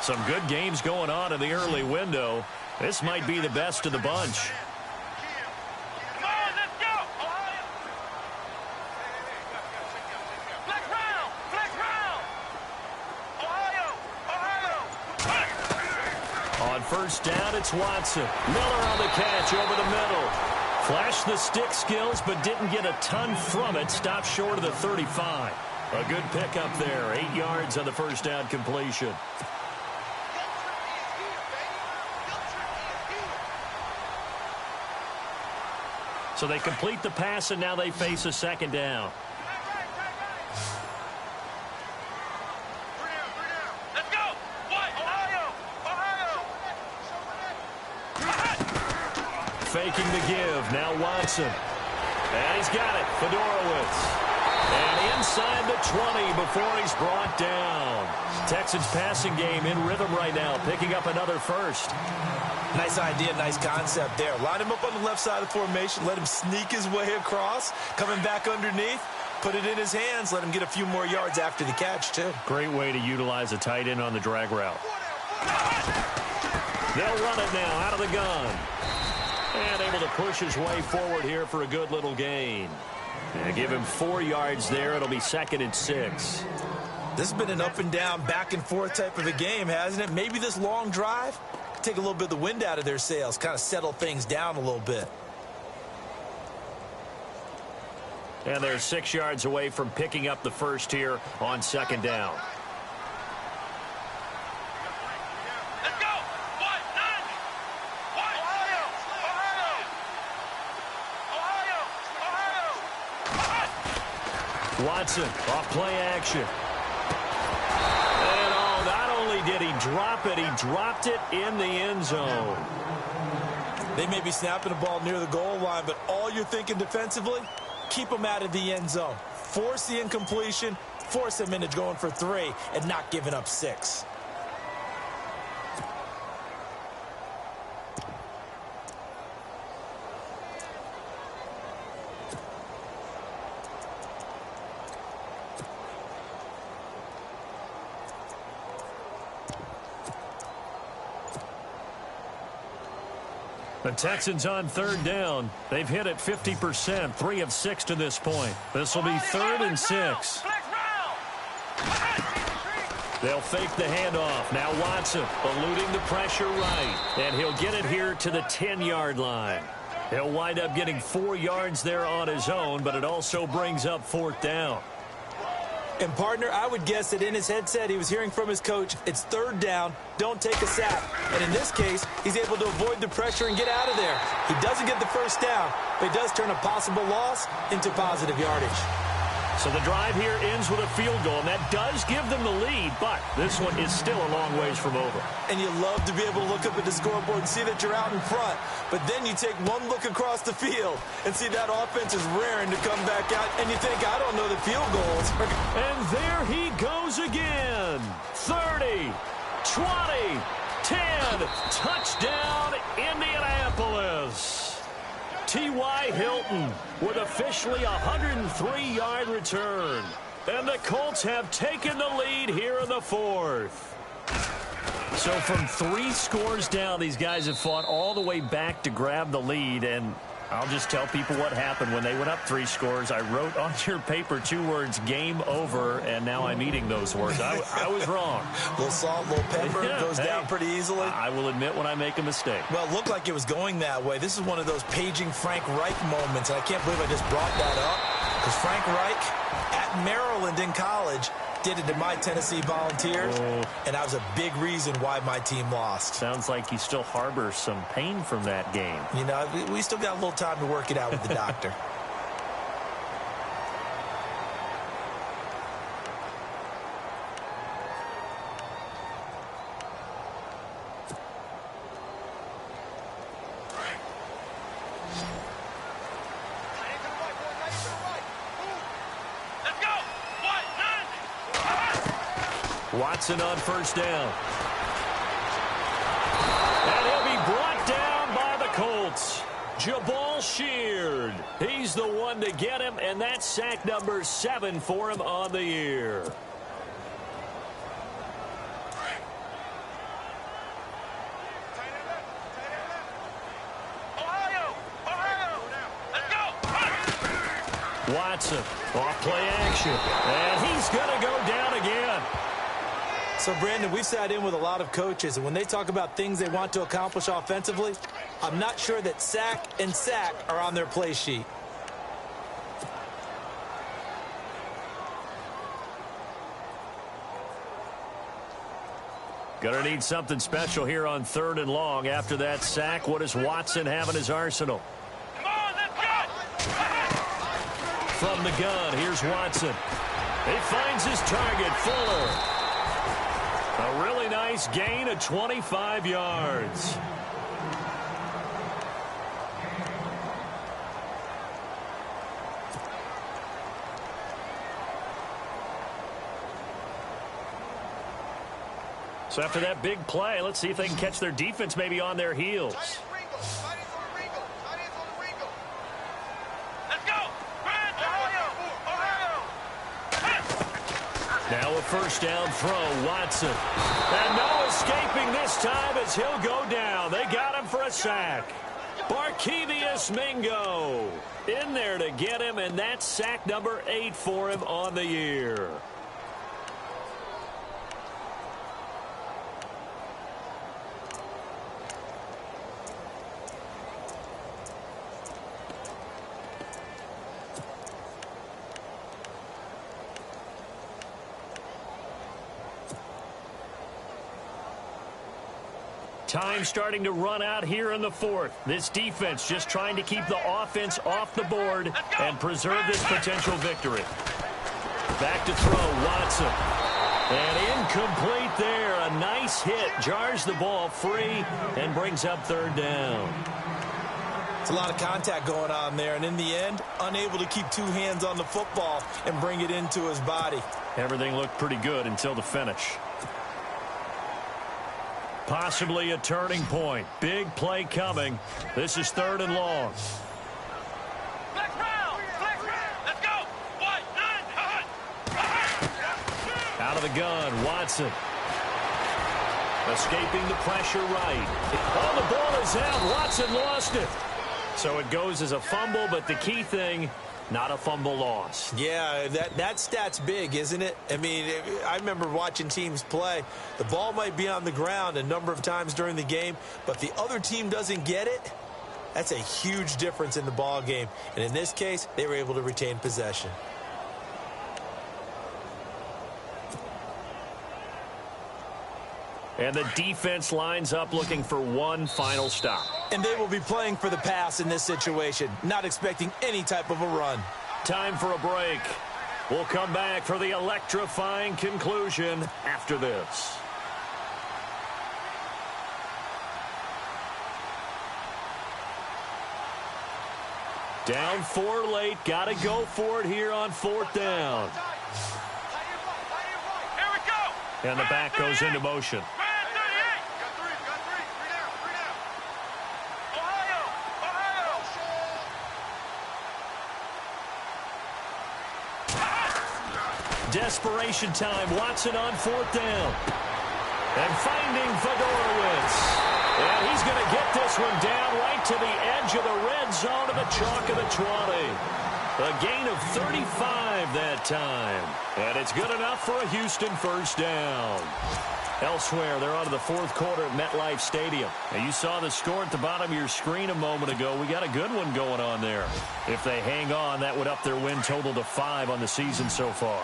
[SPEAKER 1] Some good games going on in the early window. This might be the best of the bunch. First down, it's Watson. Miller on the catch over the middle. Flashed the stick skills, but didn't get a ton from it. Stopped short of the 35. A good pickup there. 8 yards on the first down completion. So they complete the pass, and now they face a second down. Faking the give. Now Watson. And he's got it. Fedorowicz. And inside the 20 before he's brought down. Texans passing game in rhythm right now, picking up another first.
[SPEAKER 3] Nice idea, nice concept there. Line him up on the left side of the formation. Let him sneak his way across. Coming back underneath. Put it in his hands. Let him get a few more yards after the catch, too.
[SPEAKER 1] Great way to utilize a tight end on the drag route. They'll run it now out of the gun. And able to push his way forward here for a good little gain. And give him 4 yards there. It'll be 2nd and 6.
[SPEAKER 3] This has been an up and down, back and forth type of a game, hasn't it? Maybe this long drive could take a little bit of the wind out of their sails, kind of settle things down a little bit.
[SPEAKER 1] And they're 6 yards away from picking up the first here on 2nd down. Watson off play action. And not only did he drop it, he dropped it in the end zone.
[SPEAKER 3] They may be snapping the ball near the goal line, but all you're thinking defensively, keep them out of the end zone. Force the incompletion, force them into going for 3, and not giving up 6.
[SPEAKER 1] The Texans on third down. They've hit it 50%, 3 of 6 to this point. This will be 3rd and 6. They'll fake the handoff. Now Watson eluding the pressure right. And he'll get it here to the 10-yard line. He'll wind up getting 4 yards there on his own, but it also brings up 4th down.
[SPEAKER 3] And, partner, I would guess that in his headset he was hearing from his coach, it's 3rd down, don't take a sack. And in this case, he's able to avoid the pressure and get out of there. He doesn't get the first down, but he does turn a possible loss into positive yardage.
[SPEAKER 1] So the drive here ends with a field goal, and that does give them the lead, but this one is still a long ways from over.
[SPEAKER 4] And you love to be able to look up at the scoreboard and see that you're out in front, but then you take one look across the field and see that offense is raring to come back out, and you think, I don't know the field goals.
[SPEAKER 1] And there he goes again. 30, 20, 10, touchdown Indianapolis. T.Y. Hilton with officially a 103-yard return. And the Colts have taken the lead here in the fourth. So from 3 scores down, these guys have fought all the way back to grab the lead. And I'll just tell people what happened when they went up 3 scores. I wrote on your paper 2 words, game over, and now I'm eating those words. I was wrong.
[SPEAKER 4] A little salt, a little pepper, goes down pretty easily.
[SPEAKER 1] I will admit when I make a mistake.
[SPEAKER 4] Well, it looked like it was going that way. This is one of those paging Frank Reich moments, and I can't believe I just brought that up, because Frank Reich at Maryland in college did it to my Tennessee Volunteers, and that was a big reason why my team lost.
[SPEAKER 1] Sounds like you still harbor some pain from that game.
[SPEAKER 4] You know, we still got a little time to work it out with the doctor.
[SPEAKER 1] Watson on first down. And he'll be brought down by the Colts. Jabal Sheard. He's the one to get him, and that's sack number 7 for him on the year. Watson off play action, and he's going to go down again.
[SPEAKER 4] So, Brandon, we've sat in with a lot of coaches, and when they talk about things they want to accomplish offensively, I'm not sure that sack and sack are on their play sheet.
[SPEAKER 1] Going to need something special here on 3rd and long. After that sack, what does Watson have in his arsenal?
[SPEAKER 2] Come on, let's go!
[SPEAKER 1] From the gun, here's Watson. He finds his target, Fuller. A really nice gain of 25 yards. So after that big play, let's see if they can catch their defense maybe on their heels. Now a first down throw, Watson. And no escaping this time as he'll go down. They got him for a sack. Barkevius Mingo in there to get him, and that's sack number 8 for him on the year. Time starting to run out here in the fourth. This defense just trying to keep the offense off the board and preserve this potential victory. Back to throw, Watson. And incomplete there. A nice hit. Jars the ball free and brings up 3rd down.
[SPEAKER 4] It's a lot of contact going on there, and in the end, unable to keep 2 hands on the football and bring it into his body.
[SPEAKER 1] Everything looked pretty good until the finish. Possibly a turning point. Big play coming. This is 3rd and long.
[SPEAKER 2] Flex round! Flex round! Let's go! What?
[SPEAKER 1] Out of the gun, Watson. Escaping the pressure right. Oh, the ball is out. Watson lost it. So it goes as a fumble, but the key thing, not a fumble loss.
[SPEAKER 4] Yeah, that stat's big, isn't it? I mean, I remember watching teams play. The ball might be on the ground a number of times during the game, but the other team doesn't get it. That's a huge difference in the ball game. And in this case, they were able to retain possession.
[SPEAKER 1] And the defense lines up looking for one final stop.
[SPEAKER 4] And they will be playing for the pass in this situation, not expecting any type of a run.
[SPEAKER 1] Time for a break. We'll come back for the electrifying conclusion after this. Down 4 late. Got to go for it here on 4th down.
[SPEAKER 2] Here we go.
[SPEAKER 1] And the back goes into motion. Desperation time. Watson on 4th down. And finding Fedorowicz. And he's going to get this one down right to the edge of the red zone of the chalk of the 20. A gain of 35 that time. And it's good enough for a Houston first down. Elsewhere, they're on to the 4th quarter at MetLife Stadium. And you saw the score at the bottom of your screen a moment ago. We got a good one going on there. If they hang on, that would up their win total to 5 on the season so far.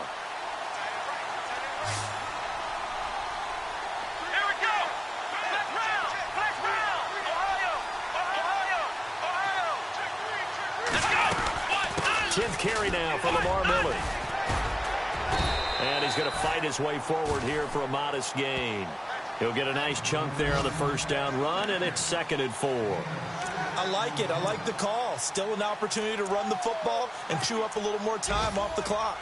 [SPEAKER 1] Tenth carry now for Lamar Miller. And he's going to fight his way forward here for a modest gain. He'll get a nice chunk there on the first down run, and it's 2nd and 4.
[SPEAKER 3] I like it. I like the call. Still an opportunity to run the football and chew up a little more time off the clock.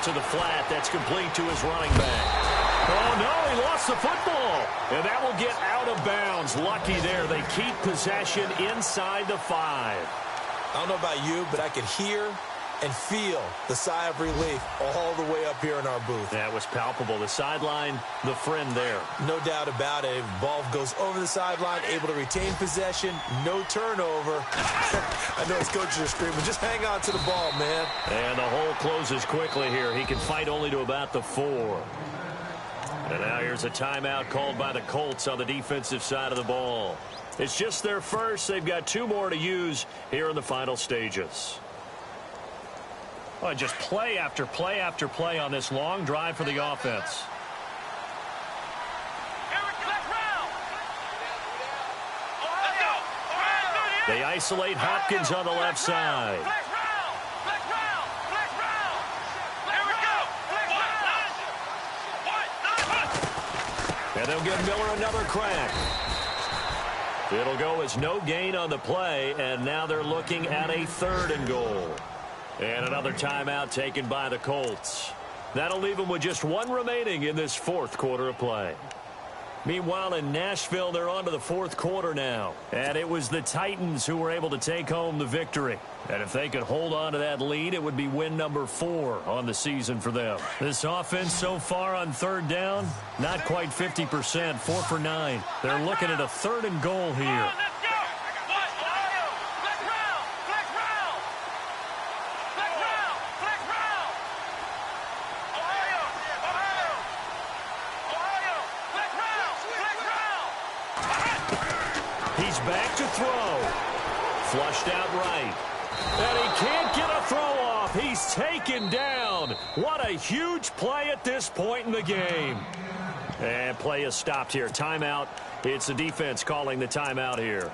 [SPEAKER 1] To the flat, that's complete to his running back. Oh, no, he lost the football. And that will get out of bounds. Lucky there. They keep possession inside the 5.
[SPEAKER 3] I don't know about you, but I could hear and feel the sigh of relief all the way up here in our booth.
[SPEAKER 1] That was palpable. The sideline, the friend there.
[SPEAKER 3] No doubt about it. Ball goes over the sideline, able to retain possession, no turnover. I know his coaches are screaming, just hang on to the ball, man.
[SPEAKER 1] And the hole closes quickly here. He can fight only to about the 4. And now here's a timeout called by the Colts on the defensive side of the ball. It's just their first. They've got 2 more to use here in the final stages. Oh, just play after play after play on this long drive for the offense. They isolate Hopkins on the left side. And they'll give Miller another crack. It'll go as no gain on the play, and now they're looking at a 3rd and goal. And another timeout taken by the Colts. That'll leave them with just 1 remaining in this 4th quarter of play. Meanwhile, in Nashville, they're on to the 4th quarter now. And it was the Titans who were able to take home the victory. And if they could hold on to that lead, it would be win number 4 on the season for them. This offense so far on 3rd down, not quite 50%, 4 for 9. They're looking at a 3rd and goal here. Back to throw. Flushed out right. And he can't get a throw off. He's taken down. What a huge play at this point in the game. And play is stopped here. Timeout. It's the defense calling the timeout here.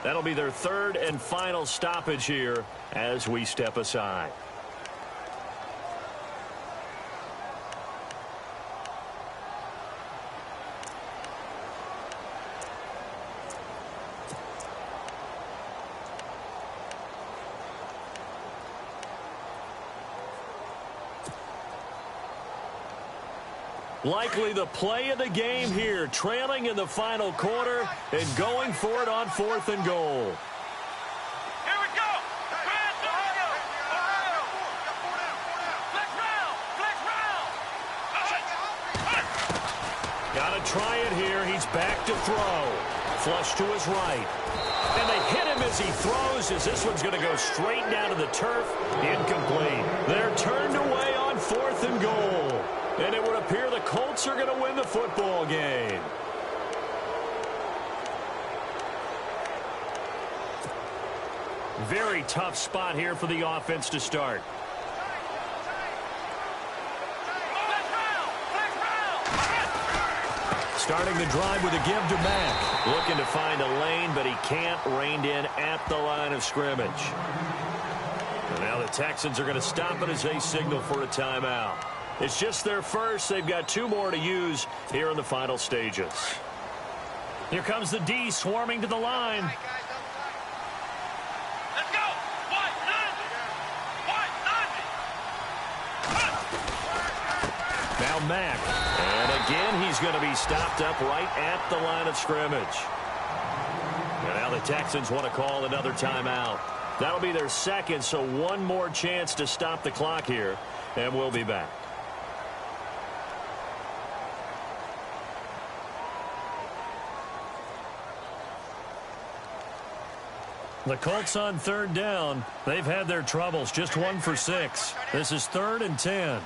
[SPEAKER 1] That'll be their 3rd and final stoppage here as we step aside. Likely the play of the game here, trailing in the final quarter and going for it on 4th and goal.
[SPEAKER 2] Here we go.
[SPEAKER 1] Got to try it here. He's back to throw. Flush to his right. And they hit him as he throws, as this one's going to go straight down to the turf. Incomplete. They're turned away on 4th and goal. And it would appear the Colts are going to win the football game. Very tough spot here for the offense to start. Starting the drive with a give to Mack. Looking to find a lane, but he can't. Reined in at the line of scrimmage. And now the Texans are going to stop it as they signal for a timeout. It's just their first. They've got 2 more to use here in the final stages. Here comes the D swarming to the line.
[SPEAKER 2] Let's go.
[SPEAKER 1] Now Mack. And again, he's going to be stopped up right at the line of scrimmage. And now the Texans want to call another timeout. That'll be their second, so 1 more chance to stop the clock here. And we'll be back. The Colts on 3rd down. They've had their troubles. Just 1 for 6. This is 3rd and 10.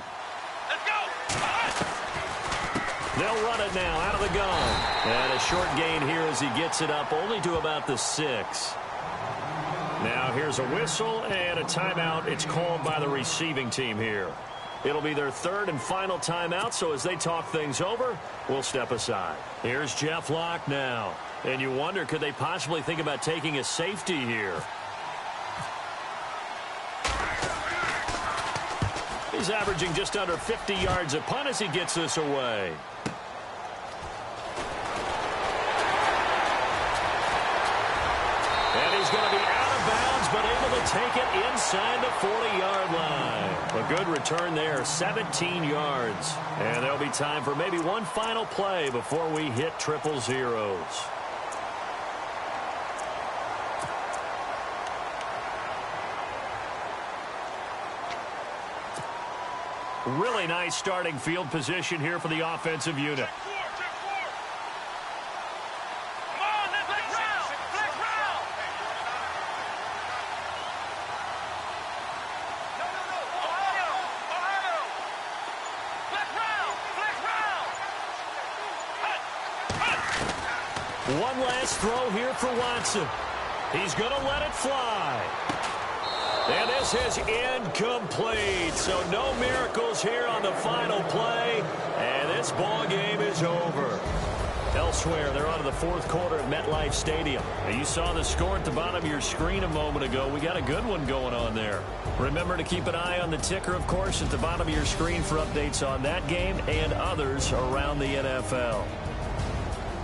[SPEAKER 1] They'll run it now out of the gun. And a short gain here as he gets it up only to about the 6. Now here's a whistle and a timeout. It's called by the receiving team here. It'll be their 3rd and final timeout, so as they talk things over, we'll step aside. Here's Jeff Locke now. And you wonder, could they possibly think about taking a safety here? He's averaging just under 50 yards a punt as he gets this away. And he's going to be out of bounds, but able to take it inside the 40-yard line. A good return there, 17 yards. And there'll be time for maybe one final play before we hit 000. Really nice starting field position here for the offensive unit. One last throw here for Watson. He's going to let it fly. And this is incomplete. So no miracles here on the final play. And this ball game is over. Elsewhere, they're on to the 4th quarter at MetLife Stadium. Now, you saw the score at the bottom of your screen a moment ago. We got a good one going on there. Remember to keep an eye on the ticker, of course, at the bottom of your screen for updates on that game and others around the NFL.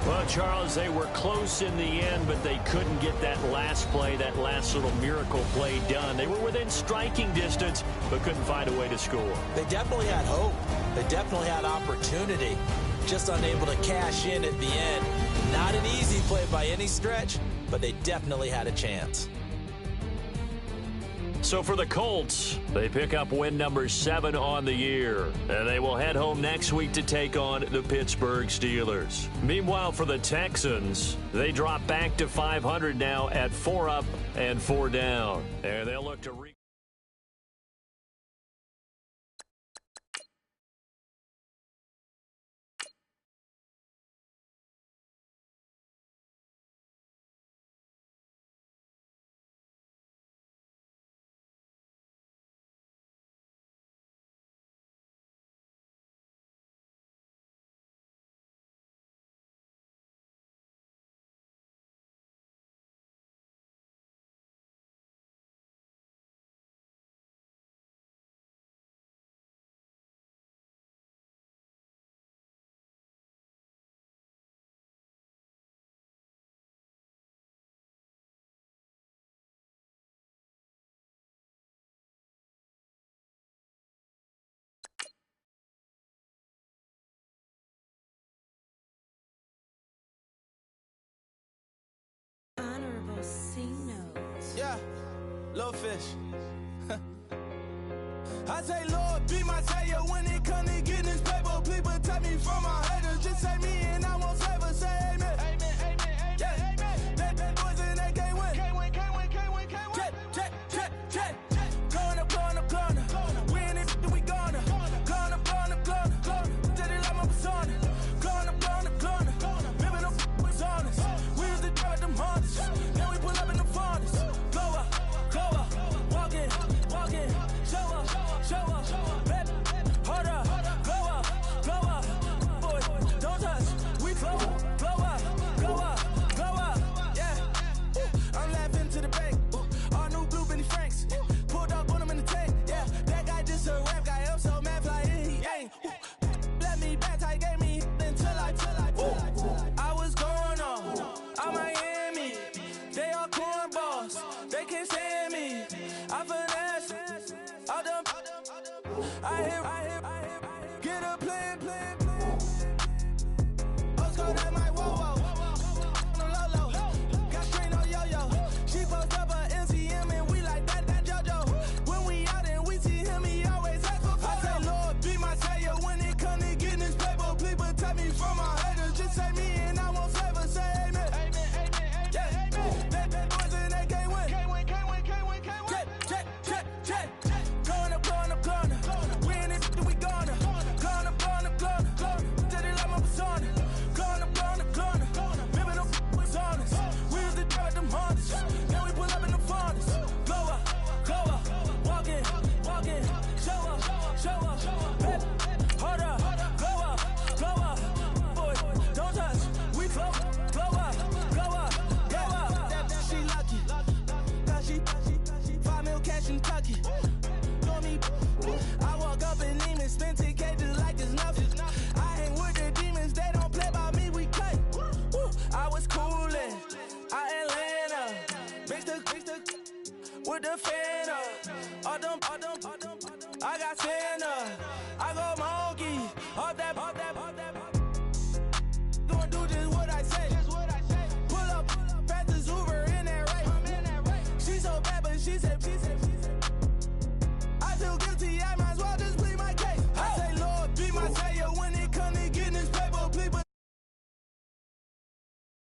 [SPEAKER 1] Well, Charles, they were close in the end, but they couldn't get that last play, that last little miracle play done. They were within striking distance, but couldn't find a way to score.
[SPEAKER 3] They definitely had hope. They definitely had opportunity. Just unable to cash in at the end. Not an easy play by any stretch, but they definitely had a chance.
[SPEAKER 1] So for the Colts, they pick up win number 7 on the year. And they will head home next week to take on the Pittsburgh Steelers. Meanwhile, for the Texans, they drop back to 500 now at 4 up and 4 down. And they'll look to
[SPEAKER 5] Yeah, little fish. I say, Lord, be my savior when it comes to getting this paper. Please protect me from my haters. Just say me and I won't favor. Say amen. Amen, amen, amen, yeah. Amen. That boys and they can't win. Can't win, can't win, can't win, can't win. Check. Going up. We in it, we gonna. Going up. Tell it like my persona. Going up. Living up was honest. We was the dirt, them hardest. Now we pull up in the farthest. Go up. Walk in. Show up. Hold up. Go up. Boy, don't touch. get a plan. Oscar, that might whoa. Lolo, got strain on yo-yo. She post up a MCM and we like that JoJo. When we out and we see him, he always ask for photo. I say, Lord, be my savior when it come to getting this paper. Please protect me from my haters. Just say me and I won't save her. Say amen. Yeah. That boys and they can't win. Check. Going up. We in this, we gonna. Going up. Did it like my persona. Going up. Remember them was honest. We was the drug them hardest. Now we pull up in the furnace. Glow up. Walk in. Show up. Baby, hold up. Glow up. Boy, don't touch. We glow up. Yeah. She lucky. Cause she 5 mil cash in Kentucky. Know me. I walk up and name and spend 10K just like it's nothing. I hang with the demons, they don't play by me, we cut. I was coolin', Atlanta, mixed with the fan.